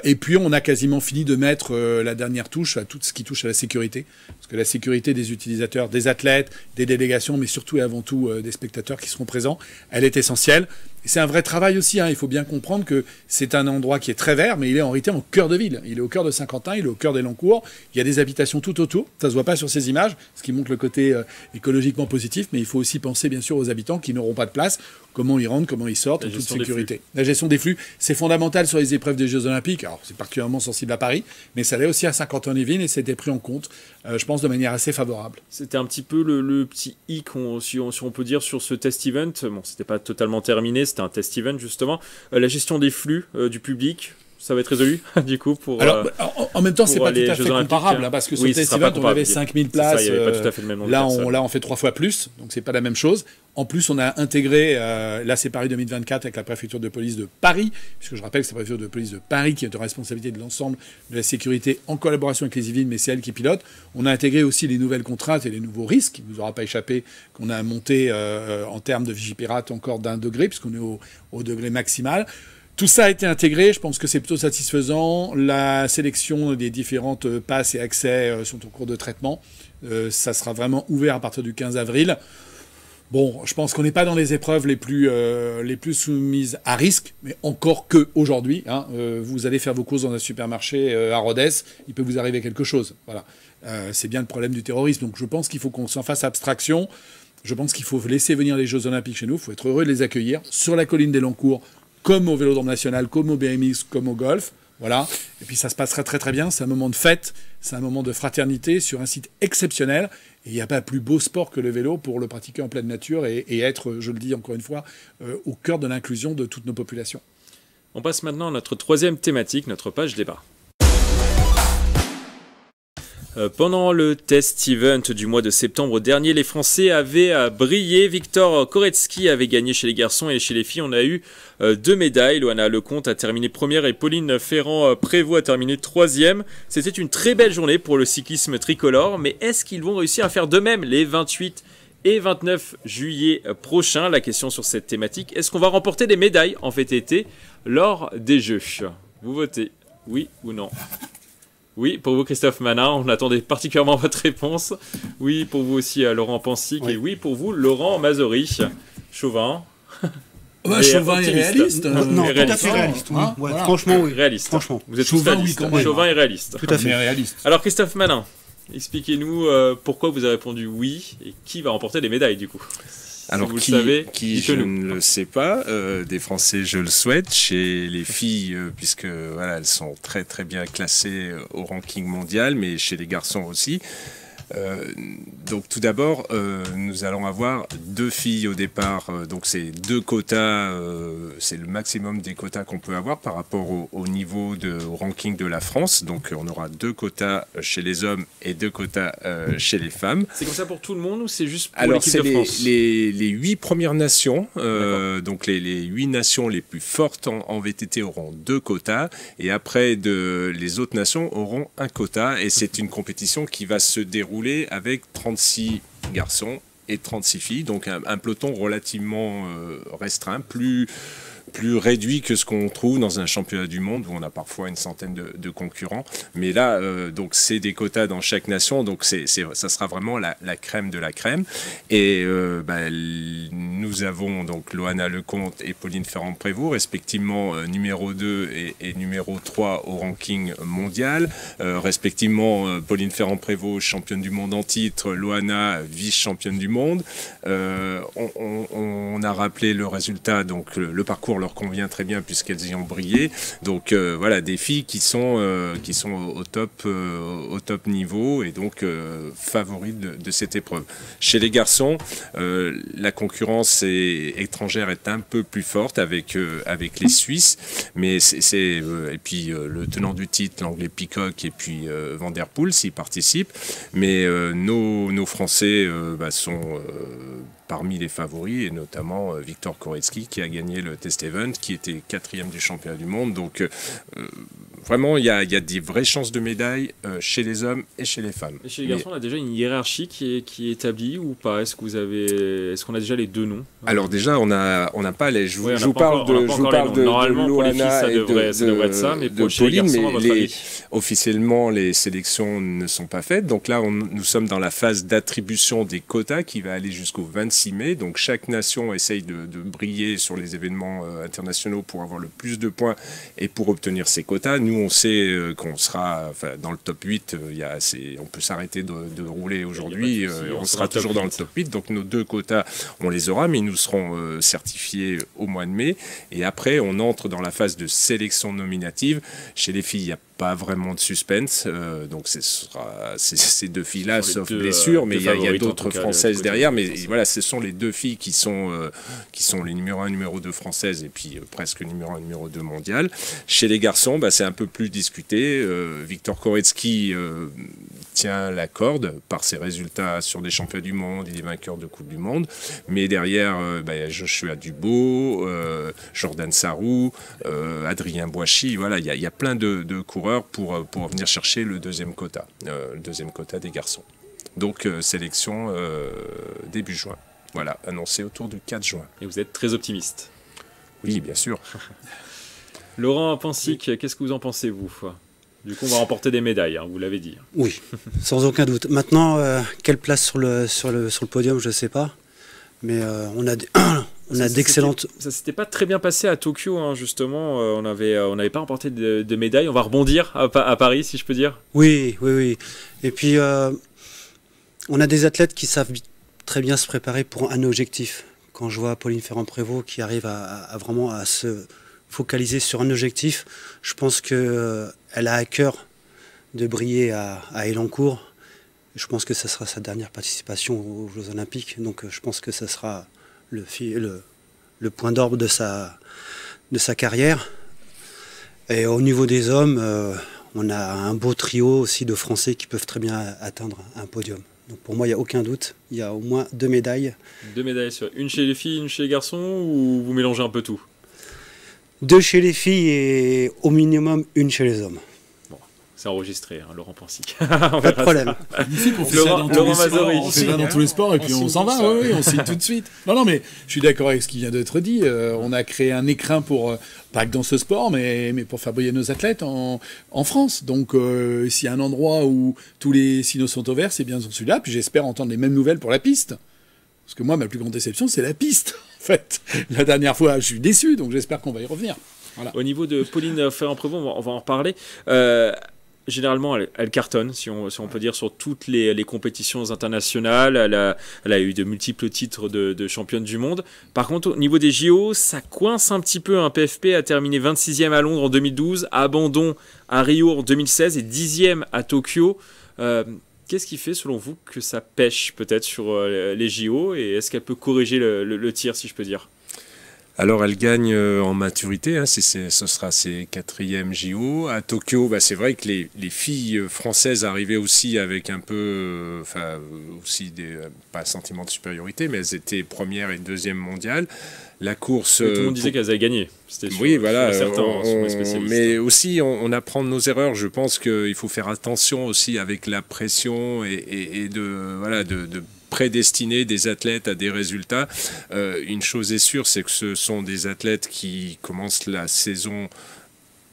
Et puis on a quasiment fini de mettre la dernière touche à tout ce qui touche à la sécurité. Parce que la sécurité des utilisateurs, des athlètes, des délégations, mais surtout et avant tout des spectateurs qui seront présents, elle est essentielle. Et c'est un vrai travail aussi. Il faut bien comprendre que c'est un endroit qui est très vert, mais il est en réalité en cœur de ville. Il est au cœur de Saint-Quentin, il est au cœur d'Elancourt. Il y a des habitations tout autour, ça se voit pas sur ces images, ce qui montre le côté écologiquement positif, mais il faut aussi penser bien sûr aux habitants qui n'auront pas de place, comment ils rentrent, comment ils sortent, en toute sécurité. La gestion des flux, c'est fondamental sur les épreuves des Jeux Olympiques, alors c'est particulièrement sensible à Paris, mais ça l'est aussi à Saint-Quentin-les-Yvelines et c'était pris en compte, je pense, de manière assez favorable. C'était un petit peu le petit hic, si on peut dire, sur ce test event. Bon, c'était pas totalement terminé, c'était un test event justement. La gestion des flux du public, ça va être résolu du coup pour. Alors, en même temps, c'est pas tout à fait comparable, parce que sur le test event, on avait 5000 places. Ça, il y avait pas tout à fait le même nombre là, de personnes. on fait 3 fois plus, donc c'est pas la même chose. En plus, on a intégré, là c'est Paris 2024 avec la préfecture de police de Paris, puisque je rappelle que c'est la préfecture de police de Paris qui est de responsabilité de l'ensemble de la sécurité en collaboration avec les Yvelines, mais c'est elle qui pilote. On a intégré aussi les nouvelles contraintes et les nouveaux risques, il ne vous aura pas échappé qu'on a monté en termes de Vigipirate encore d'1 degré, puisqu'on est au degré maximal. Tout ça a été intégré, je pense que c'est plutôt satisfaisant. La sélection des différentes passes et accès sont en cours de traitement. Ça sera vraiment ouvert à partir du 15 avril. Bon, je pense qu'on n'est pas dans les épreuves les plus soumises à risque, mais encore que aujourd'hui, hein, vous allez faire vos courses dans un supermarché à Rodez, il peut vous arriver quelque chose. Voilà, c'est bien le problème du terrorisme. Donc je pense qu'il faut qu'on s'en fasse abstraction. Je pense qu'il faut laisser venir les Jeux Olympiques chez nous. Il faut être heureux de les accueillir sur la colline d'Elancourt, comme au Vélodrome National, comme au BMX, comme au golf. Voilà. Et puis ça se passera très très bien. C'est un moment de fête, c'est un moment de fraternité sur un site exceptionnel. Et il n'y a pas plus beau sport que le vélo pour le pratiquer en pleine nature et être, je le dis encore une fois, au cœur de l'inclusion de toutes nos populations. On passe maintenant à notre troisième thématique, notre page débat. Pendant le test event du mois de septembre dernier, les Français avaient brillé. Victor Koretsky avait gagné chez les garçons et chez les filles. On a eu 2 médailles. Loana Lecomte a terminé première et Pauline Ferrand-Prévôt a terminé 3e. C'était une très belle journée pour le cyclisme tricolore. Mais est-ce qu'ils vont réussir à faire de même les 28 et 29 juillet prochains? La question sur cette thématique, est-ce qu'on va remporter des médailles en VTT lors des Jeux? Vous votez, oui ou non? Oui, pour vous, Christophe Manin, on attendait particulièrement votre réponse. Oui, pour vous aussi, Laurent Pansic. Oui. Et oui, pour vous, Laurent Mazory. Chauvin. Chauvin est réaliste. Non, tout à fait réaliste. Oui. Ouais, voilà. Franchement, oui. Réaliste. Franchement. Vous êtes tous réalistes. Oui, Chauvin est réaliste. Tout à fait. Réaliste. Alors, Christophe Manin, expliquez-nous pourquoi vous avez répondu oui et qui va remporter les médailles, du coup. Alors, si vous le savez, je ne le sais pas. Des Français, je le souhaite. Chez les filles, puisque voilà, elles sont très très bien classées au ranking mondial, mais chez les garçons aussi. Donc tout d'abord, nous allons avoir 2 filles au départ. Donc c'est 2 quotas, c'est le maximum des quotas qu'on peut avoir par rapport au niveau au ranking de la France. Donc on aura 2 quotas chez les hommes et 2 quotas chez les femmes. C'est comme ça pour tout le monde ou c'est juste pour l'équipe de France? Les 8 premières nations, donc les 8 nations les plus fortes en VTT auront 2 quotas et après les autres nations auront 1 quota et c'est une compétition qui va se dérouler avec 36 garçons et 36 filles, donc un peloton relativement restreint, plus réduit que ce qu'on trouve dans un championnat du monde où on a parfois une centaine de concurrents. Mais là, donc c'est des quotas dans chaque nation, donc ça sera vraiment la crème de la crème. Et nous avons donc Loana Lecomte et Pauline Ferrand-Prévôt, respectivement numéro 2 et numéro 3 au ranking mondial. Respectivement, Pauline Ferrand-Prévôt, championne du monde en titre, Loana, vice-championne du monde. On a rappelé le résultat, donc le parcours leur convient très bien puisqu'elles y ont brillé. Donc voilà, des filles qui sont au top niveau et donc favorites de cette épreuve. Chez les garçons, la concurrence étrangère est un peu plus forte avec les Suisses, mais et puis le tenant du titre, l'anglais Peacock et puis Van Der Poel s'y participent, mais nos Français sont parmi les favoris, et notamment Victor Koretsky qui a gagné le test event, qui était 4e du championnat du monde. Donc vraiment, il y a des vraies chances de médailles chez les hommes et chez les femmes. Et chez les garçons, on a déjà une hiérarchie qui est établie ou pas? Est-ce qu'on a déjà les 2 noms? Alors déjà, on n'a pas les. Je vous parle de normalement, Loana pour les filles, ça devrait être ça, mais pour chez les garçons, à votre avis? Officiellement, les sélections ne sont pas faites. Donc là, nous sommes dans la phase d'attribution des quotas qui va aller jusqu'au 26 mai. Donc chaque nation essaye de briller sur les événements internationaux pour avoir le plus de points et pour obtenir ses quotas. Nous, nous, on sait qu'on sera dans le top 8. On peut s'arrêter de rouler aujourd'hui. On sera toujours dans le top 8. Donc nos 2 quotas, on les aura, mais ils nous seront certifiés au mois de mai. Et après, on entre dans la phase de sélection nominative. Chez les filles, il n'y a pas vraiment de suspense. Donc c'est ces 2 filles-là, sauf blessure. Mais il y a d'autres Françaises derrière. Mais voilà, ce sont les 2 filles qui sont les numéro 1, numéro 2 françaises et puis presque numéro 1, numéro 2 mondial. Chez les garçons, c'est un peu plus discuté. Victor Koretsky tient la corde par ses résultats sur des championnats du monde. Il est vainqueur de Coupe du Monde. Mais derrière, il y a Joshua Dubo, Jordan Sarrou, Adrien Boichy. Voilà, il y a plein de coureurs pour venir chercher le 2e quota, des garçons. Donc, sélection début juin. Voilà, annoncé autour du 4 juin. Et vous êtes très optimiste. Oui, bien sûr. Laurent Pensic, qu'est-ce que vous en pensez, vous? Du coup, on va remporter des médailles, vous l'avez dit. Oui, sans aucun doute. Maintenant, quelle place sur le podium, je ne sais pas. Mais on a d'excellentes... Ça s'était pas très bien passé à Tokyo, justement. On n'avait pas remporté de médailles. On va rebondir à Paris, si je peux dire. Oui. Et puis, on a des athlètes qui savent très bien se préparer pour un objectif. Quand je vois Pauline Ferrand-Prévot qui arrive à vraiment à se focaliser sur un objectif, je pense qu'elle a à cœur de briller à Elancourt. Je pense que ce sera sa dernière participation aux Jeux Olympiques. Donc je pense que ce sera le point d'orgue de sa carrière. Et au niveau des hommes, on a un beau trio aussi de Français qui peuvent très bien atteindre un podium. Donc pour moi, il n'y a aucun doute. Il y a au moins 2 médailles. 2 médailles, une chez les filles, une chez les garçons, ou vous mélangez un peu tout? 2 chez les filles et au minimum 1 chez les hommes. Bon, c'est enregistré, Laurent Pensic. Pas de problème. Ici, on fait ça dans tous les sports et puis on s'en va. Oui, on signe tout de suite. Non, mais je suis d'accord avec ce qui vient d'être dit. On a créé un écrin pour, pas que dans ce sport, mais pour faire briller nos athlètes en France. Donc, s'il y a un endroit où tous les signaux sont au vert, c'est bien celui-là. Puis j'espère entendre les mêmes nouvelles pour la piste. Parce que moi, ma plus grande déception, c'est la piste. En fait, la dernière fois, je suis déçu, donc j'espère qu'on va y revenir. Voilà. Au niveau de Pauline Ferrand-Prévot, on va en reparler. Généralement, elle cartonne, si on peut dire, sur toutes les compétitions internationales. Elle a eu de multiples titres de championne du monde. Par contre, au niveau des JO, ça coince un petit peu. Un PFP a terminé 26e à Londres en 2012, abandon à Rio en 2016 et 10e à Tokyo. Qu'est-ce qui fait, selon vous, que ça pêche peut-être sur les JO, et est-ce qu'elle peut corriger le tir, si je peux dire? Alors elle gagne en maturité, ce sera ses 4e JO. À Tokyo, c'est vrai que les filles françaises arrivaient aussi avec un peu, aussi pas un sentiment de supériorité, mais elles étaient 1e et 2e mondiale. La course... tout le monde disait qu'elles avaient gagné. Oui, voilà. Mais aussi, on apprend de nos erreurs. Je pense qu'il faut faire attention aussi avec la pression et de prédestiner des athlètes à des résultats. Une chose est sûre, c'est que ce sont des athlètes qui commencent la saison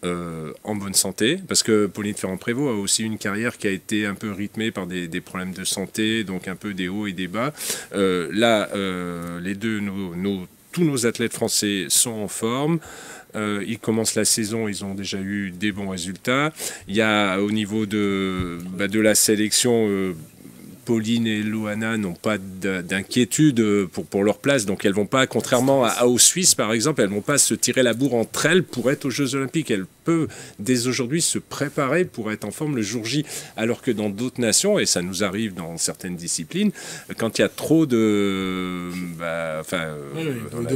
en bonne santé, parce que Pauline Ferrand-Prévot a aussi une carrière qui a été un peu rythmée par des problèmes de santé, donc un peu des hauts et des bas. Les deux, tous nos athlètes français sont en forme. Ils commencent la saison, ils ont déjà eu des bons résultats. Il y a au niveau de la sélection... Pauline et Loana n'ont pas d'inquiétude pour leur place, donc elles vont pas, contrairement aux Suisses par exemple, elles vont pas se tirer la bourre entre elles pour être aux Jeux Olympiques. Elles peuvent dès aujourd'hui se préparer pour être en forme le jour J, alors que dans d'autres nations, et ça nous arrive dans certaines disciplines, quand il y a trop de...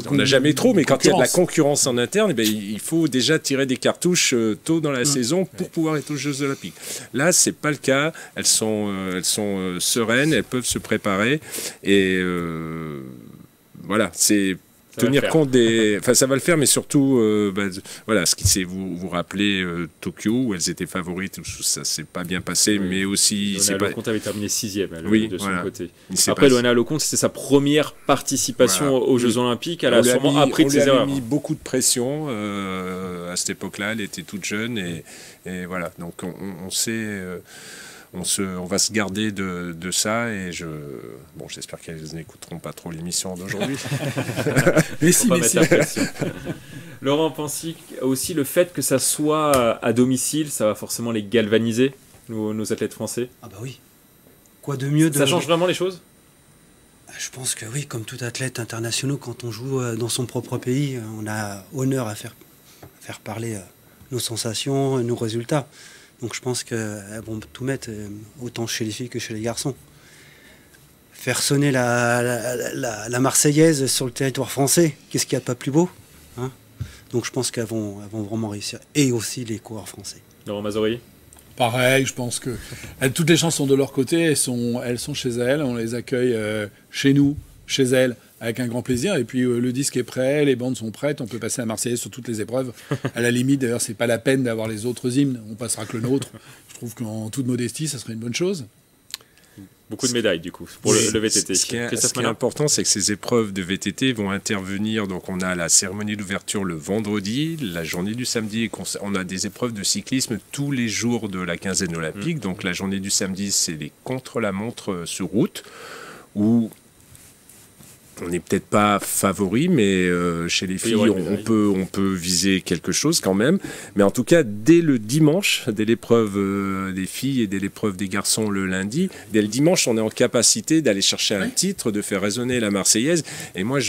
on n'a jamais trop, mais quand il y a de la concurrence en interne, il faut déjà tirer des cartouches tôt dans la saison pour pouvoir être aux Jeux Olympiques. Là, c'est pas le cas. Elles sont sereines, elles peuvent se préparer et voilà, c'est tenir compte des... Enfin, ça va le faire, mais surtout, c'est vous rappelez Tokyo, où elles étaient favorites, où ça s'est pas bien passé, mais aussi... Loana Lecomte avait terminé 6e, de son côté. Après, Loana Lecomte, c'était sa première participation aux Jeux Olympiques. Elle a sûrement appris de ses erreurs. On lui a mis beaucoup de pression à cette époque-là, elle était toute jeune, et voilà, donc on sait... On va se garder de ça, et j'espère qu'elles n'écouteront pas trop l'émission d'aujourd'hui. mais si. Laurent Pansy, aussi le fait que ça soit à domicile, ça va forcément les galvaniser, nos athlètes français. Ah bah oui. Quoi de mieux de... Ça change vraiment les choses? Je pense que oui, comme tout athlète international, quand on joue dans son propre pays, on a honneur à faire parler nos sensations, nos résultats. Donc je pense qu'elles vont tout mettre, autant chez les filles que chez les garçons. Faire sonner la Marseillaise sur le territoire français, qu'est-ce qu'il y a de pas plus beau, hein? Donc je pense qu'elles vont vraiment réussir. Et aussi les coureurs français. Laurent Mazori? Pareil, je pense que toutes les chances sont de leur côté, elles sont chez elles, on les accueille chez nous, chez elles, avec un grand plaisir. Et puis le disque est prêt, les bandes sont prêtes, on peut passer à Marseillaise sur toutes les épreuves. À la limite, d'ailleurs, c'est pas la peine d'avoir les autres hymnes, on passera que le nôtre. Je trouve qu'en toute modestie, ça serait une bonne chose. Beaucoup de médailles, du coup, pour le VTT. Ce qui est important, c'est que ces épreuves de VTT vont intervenir. Donc, on a la cérémonie d'ouverture le vendredi, la journée du samedi, et on a des épreuves de cyclisme tous les jours de la quinzaine olympique. Donc, la journée du samedi, c'est les contre-la-montre sur route, où on n'est peut-être pas favori, mais chez les filles, on peut viser quelque chose quand même. Mais en tout cas, dès le dimanche, dès l'épreuve des filles et dès l'épreuve des garçons le lundi, dès le dimanche, on est en capacité d'aller chercher un titre, de faire résonner la Marseillaise. Et moi,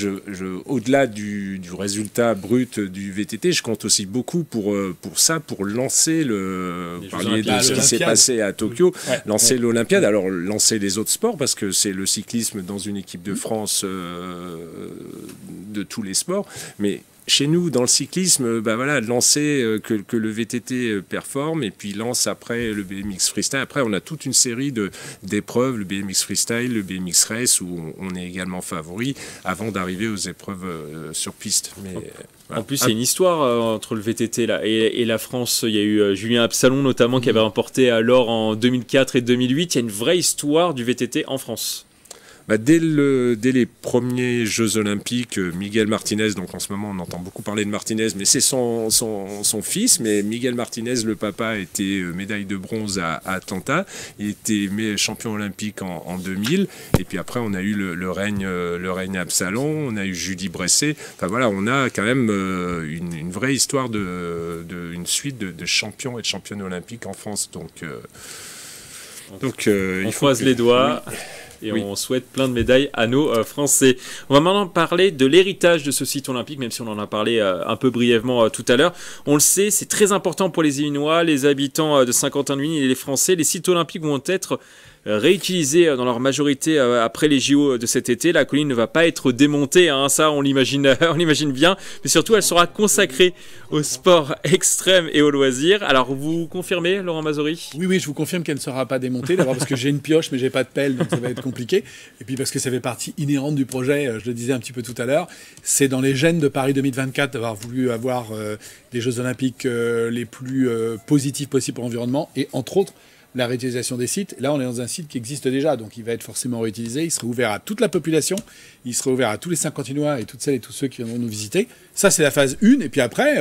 au-delà du résultat brut du VTT, je compte aussi beaucoup pour ça, pour lancer vous parliez de ce qui s'est passé à Tokyo, lancer l'Olympiade. Alors, lancer les autres sports, parce que c'est le cyclisme dans une équipe de France de tous les sports, mais chez nous, dans le cyclisme, lancer que le VTT performe, et puis lance après le BMX Freestyle. Après, on a toute une série d'épreuves, le BMX Freestyle, le BMX Race, où on est également favori, avant d'arriver aux épreuves sur piste. Mais, en plus, il y a une histoire entre le VTT et la France. Il y a eu Julien Absalon, notamment, qui avait remporté l'or en 2004 et 2008. Il y a une vraie histoire du VTT en France. Dès les premiers Jeux Olympiques, Miguel Martinez, donc en ce moment on entend beaucoup parler de Martinez, mais c'est son fils, mais Miguel Martinez, le papa, a été médaille de bronze à Atlanta, il était champion olympique en 2000, et puis après on a eu le règne Absalon, on a eu Julie Bresset, enfin voilà, on a quand même une vraie histoire une suite de champions et de championnes olympiques en France, donc on croise les doigts. Oui. Et on souhaite plein de médailles à nos Français. On va maintenant parler de l'héritage de ce site olympique, même si on en a parlé un peu brièvement tout à l'heure. On le sait, c'est très important pour les Illinois, les habitants de Saint-Quentin-de-Ligny et les Français. Les sites olympiques vont être réutilisés dans leur majorité après les JO de cet été. La colline ne va pas être démontée, hein, ça on l'imagine bien, mais surtout elle sera consacrée au sport extrême et aux loisirs. Alors vous confirmez, Laurent Mazori? Oui, je vous confirme qu'elle ne sera pas démontée, d'abord parce que j'ai une pioche mais j'ai pas de pelle, donc ça va être compliqué, et puis parce que ça fait partie inhérente du projet, je le disais un petit peu tout à l'heure, c'est dans les gènes de Paris 2024 d'avoir voulu avoir des Jeux Olympiques les plus positifs possibles pour l'environnement, et entre autres la réutilisation des sites. Là, on est dans un site qui existe déjà, donc il va être forcément réutilisé. Il sera ouvert à toute la population, il sera ouvert à tous les Saint-Quentinois et toutes celles et tous ceux qui viendront nous visiter. Ça, c'est la phase 1. Et puis après,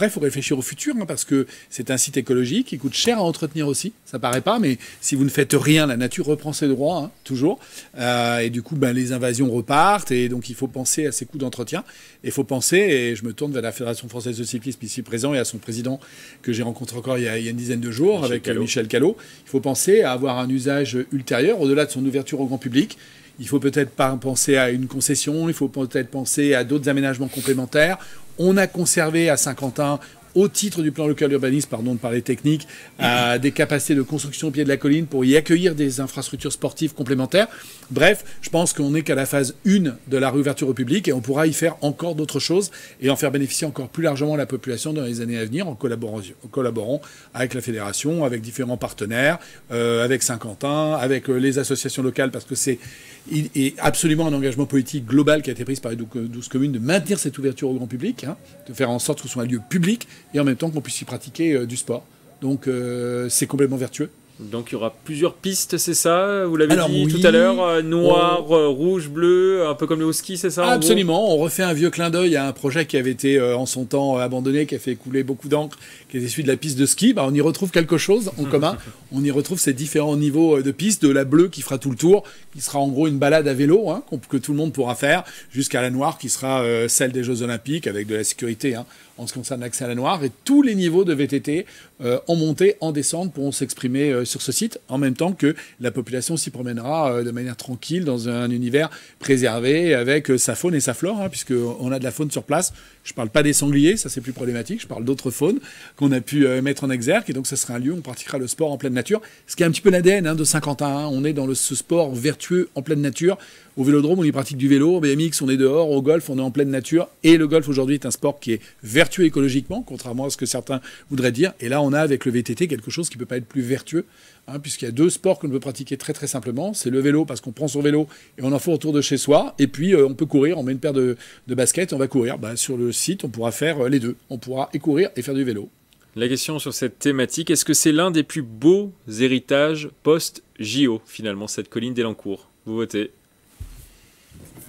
il faut réfléchir au futur, hein, parce que c'est un site écologique qui coûte cher à entretenir aussi. Ça paraît pas, mais si vous ne faites rien, la nature reprend ses droits, hein, toujours. Et du coup, les invasions repartent. Et donc, il faut penser à ces coûts d'entretien. Et il faut penser, et je me tourne vers la Fédération française de cyclisme ici présent et à son président que j'ai rencontré encore il y a une dizaine de jours, Michel Callot. Il faut penser à avoir un usage ultérieur, au-delà de son ouverture au grand public. Il faut peut-être penser à une concession, il faut peut-être penser à d'autres aménagements complémentaires. On a conservé à Saint-Quentin, au titre du plan local d'urbanisme, pardon de parler technique, des capacités de construction au pied de la colline pour y accueillir des infrastructures sportives complémentaires. Bref, je pense qu'on n'est qu'à la phase 1 de la réouverture au public et on pourra y faire encore d'autres choses et en faire bénéficier encore plus largement la population dans les années à venir en collaborant avec la fédération, avec différents partenaires, avec Saint-Quentin, avec les associations locales, parce que c'est absolument un engagement politique global qui a été pris par les 12 communes de maintenir cette ouverture au grand public, hein, de faire en sorte que ce soit un lieu public et en même temps qu'on puisse y pratiquer du sport. Donc c'est complètement vertueux. Donc il y aura plusieurs pistes, c'est ça? Vous l'avez dit oui, tout à l'heure, noir, rouge, bleu, un peu comme le au ski, c'est ça? Absolument, on refait un vieux clin d'œil à un projet qui avait été en son temps abandonné, qui a fait couler beaucoup d'encre, qui est celui de la piste de ski. On y retrouve quelque chose en commun, on y retrouve ces différents niveaux de piste, de la bleue qui fera tout le tour, qui sera en gros une balade à vélo, que tout le monde pourra faire, jusqu'à la noire qui sera celle des Jeux Olympiques, avec de la sécurité en ce qui concerne l'accès à la noire, et tous les niveaux de VTT en montée, en descente pourront s'exprimer sur ce site, en même temps que la population s'y promènera de manière tranquille dans un univers préservé avec sa faune et sa flore, puisqu'on a de la faune sur place. Je ne parle pas des sangliers, ça c'est plus problématique, je parle d'autres faunes qu'on a pu mettre en exergue, et donc ça sera un lieu où on pratiquera le sport en pleine nature, ce qui est un petit peu l'ADN de Saint-Quentin, on est dans ce sport vertueux en pleine nature. Au Vélodrome, on y pratique du vélo, au BMX, on est dehors, au golf, on est en pleine nature, et le golf aujourd'hui est un sport qui est vertueux écologiquement, contrairement à ce que certains voudraient dire, et là on a avec le VTT quelque chose qui ne peut pas être plus vertueux, puisqu'il y a deux sports que l'on peut pratiquer très très simplement, c'est le vélo parce qu'on prend son vélo et on en fait autour de chez soi, et puis on peut courir, on met une paire de baskets et on va courir. Sur le site, on pourra faire les deux, on pourra et courir et faire du vélo. La question sur cette thématique, est-ce que c'est l'un des plus beaux héritages post-JO, finalement, cette colline d'Élancourt? Vous votez.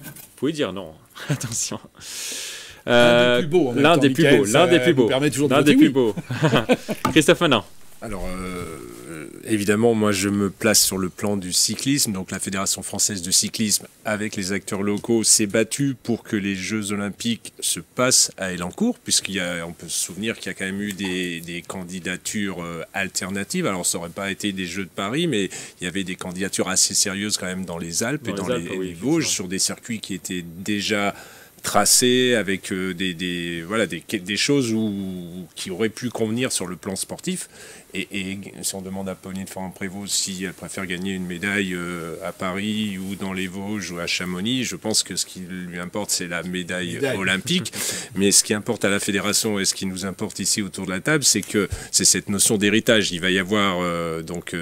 Vous pouvez dire non, attention. L'un des plus beaux. L'un des plus beaux, l'un des plus beaux. L'un des plus beaux. Christophe Manin. Alors, évidemment, moi, je me place sur le plan du cyclisme. Donc, la Fédération française de cyclisme, avec les acteurs locaux, s'est battue pour que les Jeux olympiques se passent à Élancourt, puisqu'on peut se souvenir qu'il y a quand même eu des candidatures alternatives. Alors, ça n'aurait pas été des Jeux de Paris, mais il y avait des candidatures assez sérieuses quand même dans les Alpes et dans les Vosges, sur des circuits qui étaient déjà tracés avec des choses qui auraient pu convenir sur le plan sportif. Et si on demande à Pauline Ferrand-Prévot si elle préfère gagner une médaille à Paris ou dans les Vosges ou à Chamonix, je pense que ce qui lui importe, c'est la médaille olympique. Mais ce qui importe à la fédération et ce qui nous importe ici autour de la table, c'est cette notion d'héritage. Il va y avoir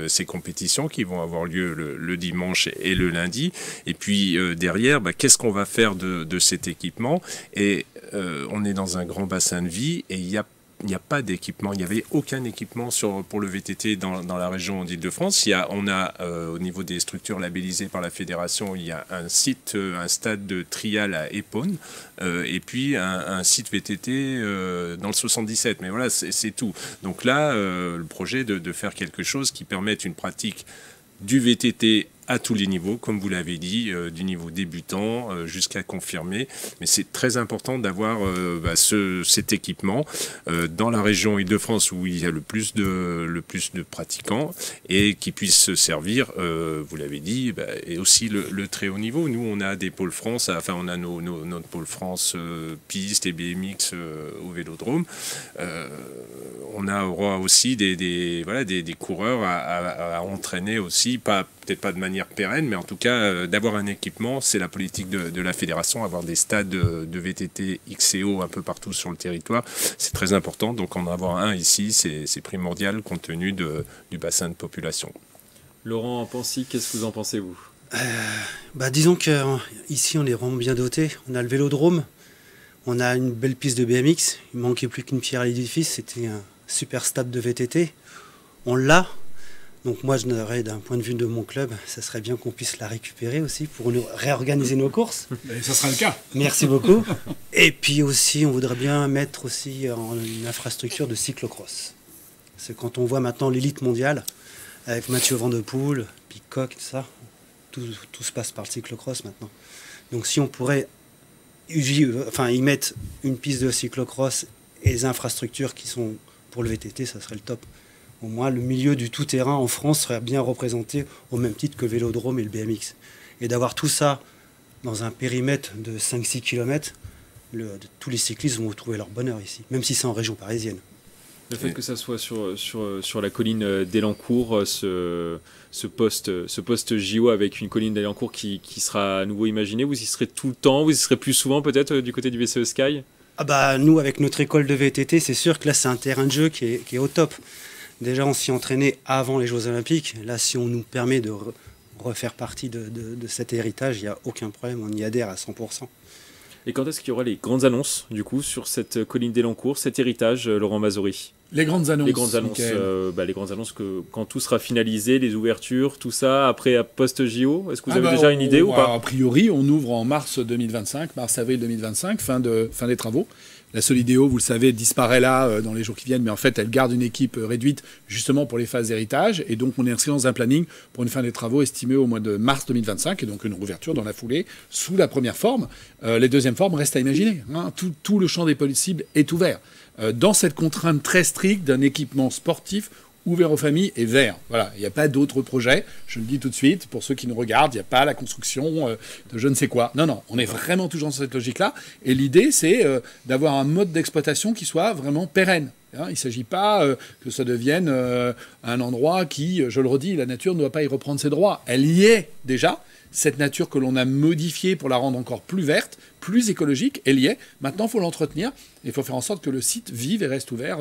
ces compétitions qui vont avoir lieu le dimanche et le lundi. Et puis derrière, qu'est-ce qu'on va faire de cet équipement? Et on est dans un grand bassin de vie et il n'y a pas d'équipement, il n'y avait aucun équipement pour le VTT dans la région d'Île-de-France. On a au niveau des structures labellisées par la fédération, il y a un stade de trial à Épône, et puis un site VTT dans le 77. Mais voilà, c'est tout. Donc là, le projet de faire quelque chose qui permette une pratique du VTT à tous les niveaux, comme vous l'avez dit, du niveau débutant jusqu'à confirmé. Mais c'est très important d'avoir cet équipement dans la région Île-de-France où il y a le plus de pratiquants et qui puisse se servir, vous l'avez dit, et aussi le très haut niveau. Nous, on a des pôles France, on a notre pôle France piste et BMX au Vélodrome. On aura aussi des coureurs à entraîner aussi, peut-être pas de manière pérenne, mais en tout cas d'avoir un équipement, c'est la politique de la fédération, avoir des stades de VTT XCO un peu partout sur le territoire, c'est très important, donc en avoir un ici, c'est primordial compte tenu du bassin de population. Laurent Pancy, qu'est-ce que vous en pensez, vous? Disons qu'ici on est vraiment bien doté, on a le Vélodrome, on a une belle piste de BMX, il manquait plus qu'une pierre à l'édifice, c'était un super stade de VTT, on l'a. Donc moi, je n'aurais, d'un point de vue de mon club, ça serait bien qu'on puisse la récupérer aussi pour nous réorganiser nos courses. Et ça sera le cas. Merci beaucoup. Et puis aussi, on voudrait bien mettre aussi une infrastructure de cyclocross. C'est quand on voit maintenant l'élite mondiale, avec Mathieu Van Der Poel, Pidcock, tout ça, tout se passe par le cyclocross maintenant. Donc si on pourrait y mettre une piste de cyclocross et les infrastructures qui sont pour le VTT, ça serait le top. Au moins, le milieu du tout-terrain en France serait bien représenté au même titre que le Vélodrome et le BMX. Et d'avoir tout ça dans un périmètre de 5-6 km, tous les cyclistes vont retrouver leur bonheur ici, même si c'est en région parisienne. Le fait que ça soit sur la colline d'Élancourt, ce poste JO avec une colline d'Élancourt qui sera à nouveau imaginé, vous y serez tout le temps, vous y serez plus souvent peut-être du côté du VCE Sky? Nous, avec notre école de VTT, c'est sûr que là, c'est un terrain de jeu qui est au top. Déjà, on s'y entraînait avant les Jeux Olympiques. Là, si on nous permet de refaire partie de cet héritage, il n'y a aucun problème, on y adhère à 100%. Et quand est-ce qu'il y aura les grandes annonces, du coup, sur cette colline d'Élancourt, cet héritage, Laurent Mazory? Les grandes annonces. Les grandes annonces que quand tout sera finalisé, les ouvertures, tout ça, après post-JO, est-ce que vous avez déjà une idée ou pas? A priori, on ouvre en mars 2025, mars-avril 2025, fin des travaux. La Solidéo, vous le savez, disparaît là dans les jours qui viennent, mais en fait, elle garde une équipe réduite justement pour les phases d'héritage. Et donc, on est inscrit dans un planning pour une fin des travaux estimée au mois de mars 2025, et donc une rouverture dans la foulée sous la première forme. Les deuxièmes formes restent à imaginer. Hein. Tout le champ des possibles est ouvert. Dans cette contrainte très stricte d'un équipement sportif ouvert aux familles et vert. Voilà, il n'y a pas d'autres projets. Je le dis tout de suite, pour ceux qui nous regardent, il n'y a pas la construction de je ne sais quoi. Non, on est vraiment toujours dans cette logique-là. Et l'idée, c'est d'avoir un mode d'exploitation qui soit vraiment pérenne. Hein, il ne s'agit pas que ça devienne un endroit qui, je le redis, la nature ne doit pas y reprendre ses droits. Elle y est déjà. Cette nature que l'on a modifiée pour la rendre encore plus verte, plus écologique, elle y est. Maintenant, il faut l'entretenir et il faut faire en sorte que le site vive et reste ouvert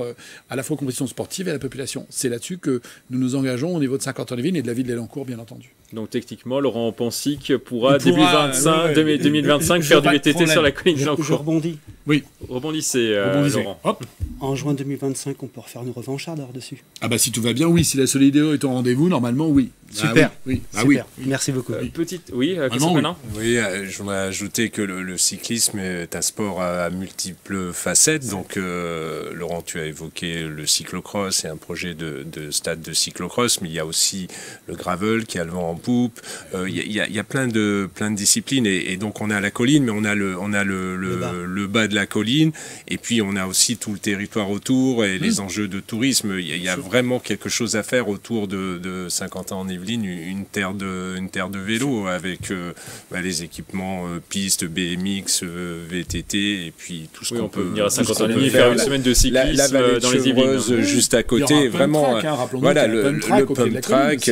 à la fois aux compétitions sportives et à la population. C'est là-dessus que nous nous engageons au niveau de Saint-Quentin-les-Vignes et de la ville d'Elancourt, bien entendu. Donc techniquement, Laurent Pensic pourra début 2025 faire du VTT sur la colline d'Elancourt. Je rebondis. Oui. Rebondissez, Laurent. Hop. En juin 2025, on peut refaire une revancharde dessus. Ah bah si tout va bien, oui. Si la Solidéo est au rendez-vous, normalement, oui. Super. Oui. Super. Merci beaucoup. Christophe Manin. Oui, je voudrais ajouter que le cyclisme est un sport à multiples facettes. Donc, Laurent, tu as évoqué le cyclocross et un projet de stade de cyclocross, mais il y a aussi le gravel qui a le vent en poupe. Il y a plein de disciplines et donc on a la colline, mais on a le bas de la colline et puis on a aussi tout le territoire autour et les enjeux de tourisme. Il y a vraiment quelque chose à faire autour de Saint-Quentin-en-Yvelines, une terre de vélo avec les équipements pistes, BMX, VTT et puis tout ce qu'on peut. On peut venir à Saint-Quentin-en-Yvelines faire une semaine de cyclisme la vallée dans les Yvelines. Juste à côté, vraiment. Voilà le pump track.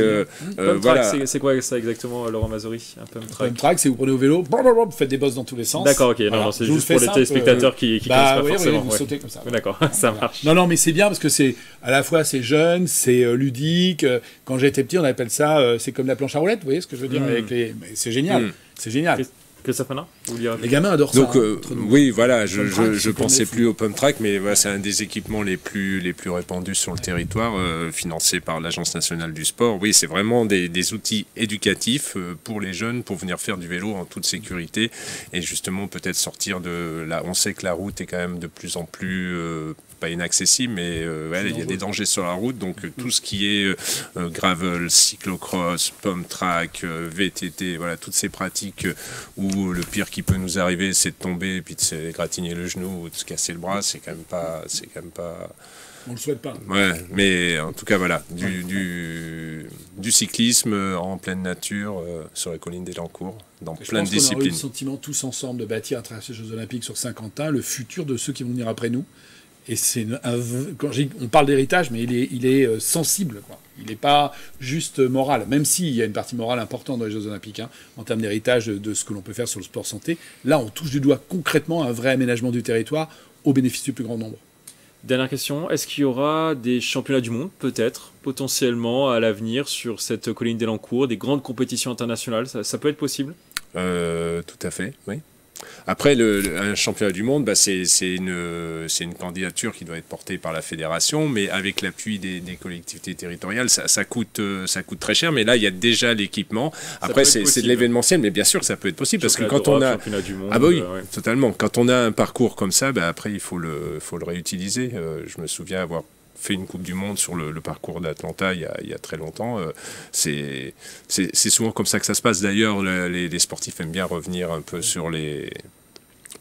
C'est quoi ça exactement, Laurent Mazori, un pump track? Pump track, c'est vous prenez au vélo, vous faites des bosses dans tous les sens. D'accord, ok. Non, c'est juste pour les téléspectateurs qui connaissent pas forcément. Vous sautez comme ça. D'accord, ça marche. Non, mais c'est bien parce que c'est à la fois c'est jeune, c'est ludique. Quand j'étais petit, on appelle ça, c'est comme la planche à roulettes, vous voyez ce que je veux dire avec les. C'est génial, c'est génial. Christophe Manin, les gamins adorent ça. Donc oui, voilà, je pensais plus au pump track, mais voilà, c'est un des équipements les plus répandus sur le territoire, financé par l'Agence nationale du sport. Oui, c'est vraiment des outils éducatifs pour les jeunes pour venir faire du vélo en toute sécurité et justement peut-être sortir de là. On sait que la route est quand même de plus en plus pas inaccessible, mais il y a des dangers sur la route. Donc tout ce qui est gravel, cyclocross, pump track, VTT, voilà, toutes ces pratiques où le pire qui peut nous arriver, c'est de tomber et puis de se gratigner le genou ou de se casser le bras. C'est quand même pas. On le souhaite pas. Ouais, mais en tout cas, voilà, du cyclisme en pleine nature sur la colline d'Elancourt, dans plein de disciplines. On a eu le sentiment tous ensemble de bâtir à travers ces Jeux Olympiques sur Saint-Quentin le futur de ceux qui vont venir après nous. Et on parle d'héritage, mais il est sensible, quoi. Il n'est pas juste moral, même s'il y a une partie morale importante dans les Jeux Olympiques, en termes d'héritage de ce que l'on peut faire sur le sport santé. Là, on touche du doigt concrètement un vrai aménagement du territoire au bénéfice du plus grand nombre. Dernière question, est-ce qu'il y aura des championnats du monde, peut-être, potentiellement à l'avenir sur cette colline d'Elancourt, des grandes compétitions internationales, ça peut être possible? Tout à fait, oui. Après, un championnat du monde, c'est une candidature qui doit être portée par la fédération, mais avec l'appui des collectivités territoriales, ça coûte très cher. Mais là, il y a déjà l'équipement. Après, c'est de l'événementiel, mais bien sûr que ça peut être possible parce que quand on a totalement. Quand on a un parcours comme ça, après il faut le réutiliser. Je me souviens avoir fait une Coupe du Monde sur le parcours d'Atlanta il y a très longtemps. C'est souvent comme ça que ça se passe. D'ailleurs, les sportifs aiment bien revenir un peu sur les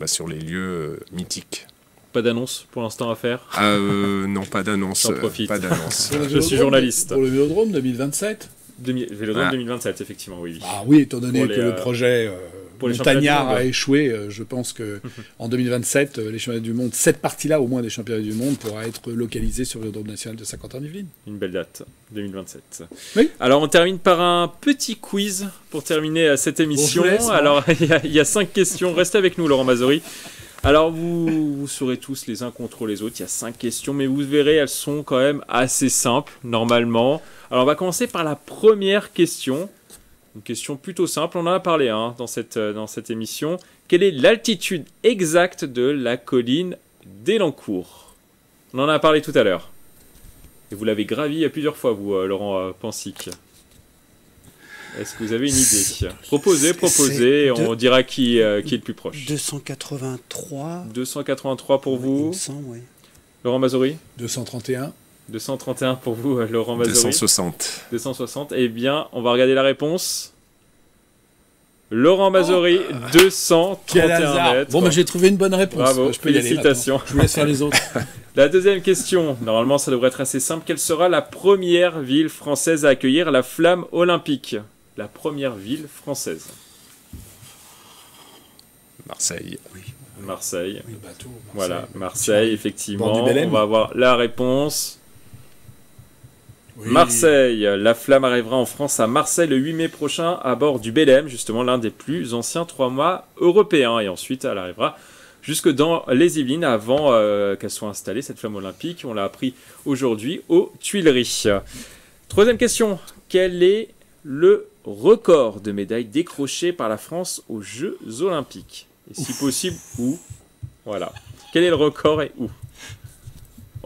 lieux mythiques. Pas d'annonce pour l'instant à faire? Non, pas d'annonce. J'en profite. Pas d'annonce. Je suis journaliste. Pour le Vélodrome 2027 Vélodrome 2027, effectivement, oui. Ah oui, étant donné que le projet montagnard a échoué, je pense qu'en 2027, les championnats du monde, cette partie-là au moins des championnats du monde pourra être localisée sur le Vélodrome national de Saint-Quentin-en-Yvelines. Une belle date, 2027. Oui. Alors on termine par un petit quiz pour terminer cette émission. Alors il y a 5 questions, restez avec nous Laurent Mazori. Alors vous saurez tous les uns contre les autres, il y a 5 questions, mais vous verrez, elles sont quand même assez simples, normalement. Alors on va commencer par la première question. Une question plutôt simple, on en a parlé dans cette émission. Quelle est l'altitude exacte de la colline d'Elancourt? On en a parlé tout à l'heure. Et vous l'avez gravi plusieurs fois, vous, Laurent Pansic. Est-ce que vous avez une idée? Proposez, et on dira qui est le plus proche. 283. 283 pour vous. Il me semble, oui. Laurent Mazori? 231. 231 pour vous, Laurent Mazori. 260. 260. Eh bien, on va regarder la réponse. Laurent Mazori, 231 mètres. Bon, j'ai trouvé une bonne réponse. Bravo, je peux y aller. félicitations. Je vous laisse faire les autres. La deuxième question, normalement ça devrait être assez simple. Quelle sera la première ville française à accueillir la flamme olympique? La première ville française. Marseille. Oui. Marseille. Oui, bateau, Marseille. Voilà, Marseille, effectivement. Bord du Bélem. On va avoir la réponse. Oui. Marseille, la flamme arrivera en France à Marseille le 8 mai prochain à bord du Bélem, justement l'un des plus anciens 3 mâts européens. Et ensuite, elle arrivera jusque dans les Yvelines avant qu'elle soit installée, cette flamme olympique. On l'a appris aujourd'hui aux Tuileries. Troisième question, quel est le record de médailles décrochées par la France aux Jeux Olympiques? Et si possible, où? Voilà. Quel est le record et où?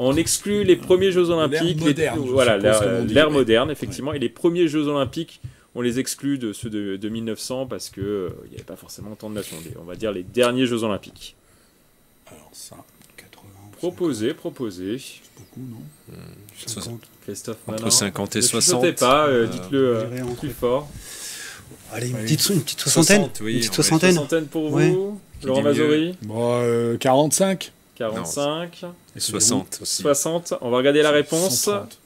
On exclut les premiers Jeux Olympiques. L'ère moderne, Voilà, l'ère oui. moderne, effectivement. Et les premiers Jeux Olympiques, on les exclut de ceux de 1900 parce qu'il n'y avait pas forcément tant de nations. On va dire les derniers Jeux Olympiques. Alors ça, 80. Proposez. C'est beaucoup, non 50. Christophe Entre Manin. 50 et Ne 60. chuchotez pas, dites-le je dirais entre- plus fort. Allez, une Oui. petite soixantaine. 60, oui, Une petite on va soixantaine. Soixantaine pour Ouais. vous. Qui Laurent dit mieux? Mazori. Bon, 45. 45. Et 60 aussi. 60. On va regarder la réponse. 130.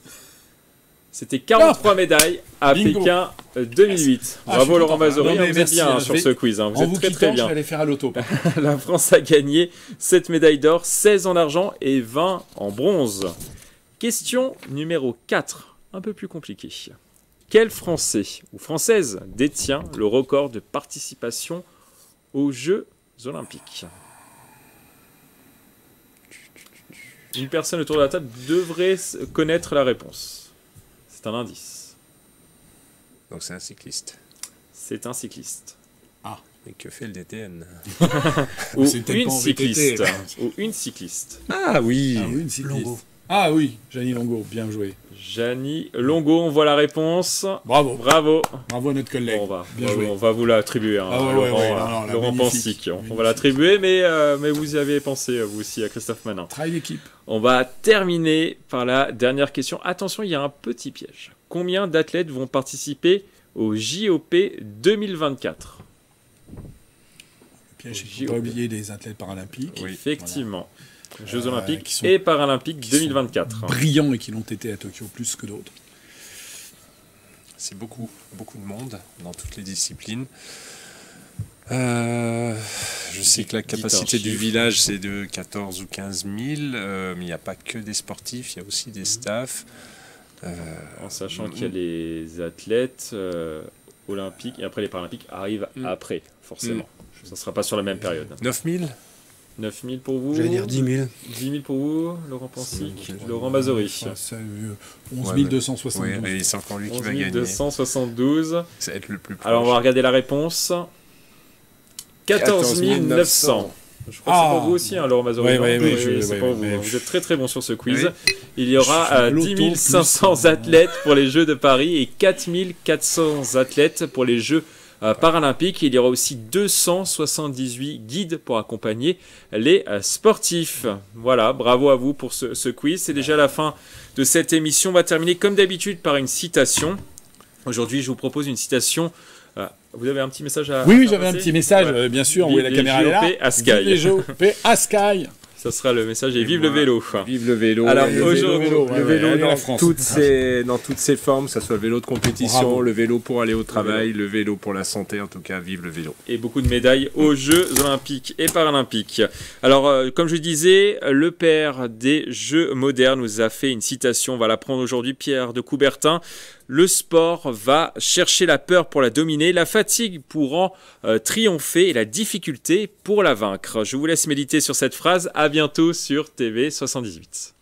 C'était 43 médailles à Bingo. Pékin 2008. Ah, je Bravo suis Laurent content. Mazori, Non, mais vous êtes merci, bien hein, sur je ce vais- quiz. Vous En êtes vous très quittant, très je bien. vais aller faire à l'auto. La France a gagné 7 médailles d'or, 16 en argent et 20 en bronze. Question numéro 4, un peu plus compliquée. Quel Français ou Française détient le record de participation aux Jeux Olympiques? Une personne autour de la table devrait connaître la réponse. C'est un indice. Donc c'est un cycliste. C'est un cycliste. Mais que fait le DTN? Ou C'est peut-être une pas en VTT. cycliste. Ou une cycliste. Ah oui. Ah oui, une cycliste. Longo. Ah oui, Jeannie Longo, bien joué. Jeannie Longo, on voit la réponse. Bravo. Bravo. Bravo à notre collègue. Bon, Bien joué. on va vous l'attribuer, hein, Ah ouais, Laurent, ouais, non, là, Laurent magnifique. Pansic. On Magnifique. va l'attribuer, mais vous y avez pensé, vous aussi, à Christophe Manin. Travail d'équipe. On va terminer par la dernière question. Attention, il y a un petit piège. Combien d'athlètes vont participer au JOP 2024? Piège, il JOP. faut pas oublier les athlètes paralympiques. Oui. Effectivement. Jeux Olympiques qui sont- et Paralympiques qui sont 2024. Brillants et qui l'ont été à Tokyo plus que d'autres. C'est beaucoup de monde dans toutes les disciplines. Je sais que la Dites un capacité du chiffre. village, c'est de 14 ou 15 000, mais il n'y a pas que des sportifs, il y a aussi des staffs. En sachant qu'il y a les athlètes olympiques et après les paralympiques arrivent après, forcément. Ça ne sera pas sur la même période. 9 000 9 000 pour vous. J'allais dire 10 000. 10 000 pour vous, Laurent Pansic, C'est- Laurent Mazori. Ça, 11 Ouais, 272. Oui, et c'est encore lui qui 11 va gagner. 272. Ça va être le plus proche. Alors on va regarder la réponse. 14 900. Je crois que c'est pour vous aussi, hein, Laurent Mazori. Ouais, non? ouais, ouais, Oui, je- c'est ouais, pour ouais, vous. ouais. Vous êtes très très bon sur ce quiz. Oui. Il y aura Je fais de 10 l'auto 500 plus, athlètes pour les Jeux de Paris et 4 400 athlètes pour les Jeux paralympiques. Il y aura aussi 278 guides pour accompagner les sportifs. Voilà, bravo à vous pour ce quiz. C'est déjà la fin de cette émission. On va terminer comme d'habitude par une citation. Aujourd'hui, je vous propose une citation. Vous avez un petit message à Oui, faire j'avais un passer petit message, Ouais. bien sûr. Vive Oui, la les caméra est là. JOP à Sky. Vive les JOP à Sky. Ça sera le message et Et vive le moi, vélo. Vive le vélo. Alors, Et le aujourd'hui- vélo, ouais, le ouais, vélo allez, la dans, France. dans toutes ses formes, que ce soit le vélo de compétition, Bravo. le vélo pour aller au travail, le vélo pour la santé, en tout cas, vive le vélo. Et beaucoup de médailles aux Jeux Olympiques et Paralympiques. Alors, comme je disais, le père des Jeux modernes nous a fait une citation. On va la prendre aujourd'hui, Pierre de Coubertin. Le sport va chercher la peur pour la dominer, la fatigue pour en triompher et la difficulté pour la vaincre. Je vous laisse méditer sur cette phrase. À bientôt sur TV 78.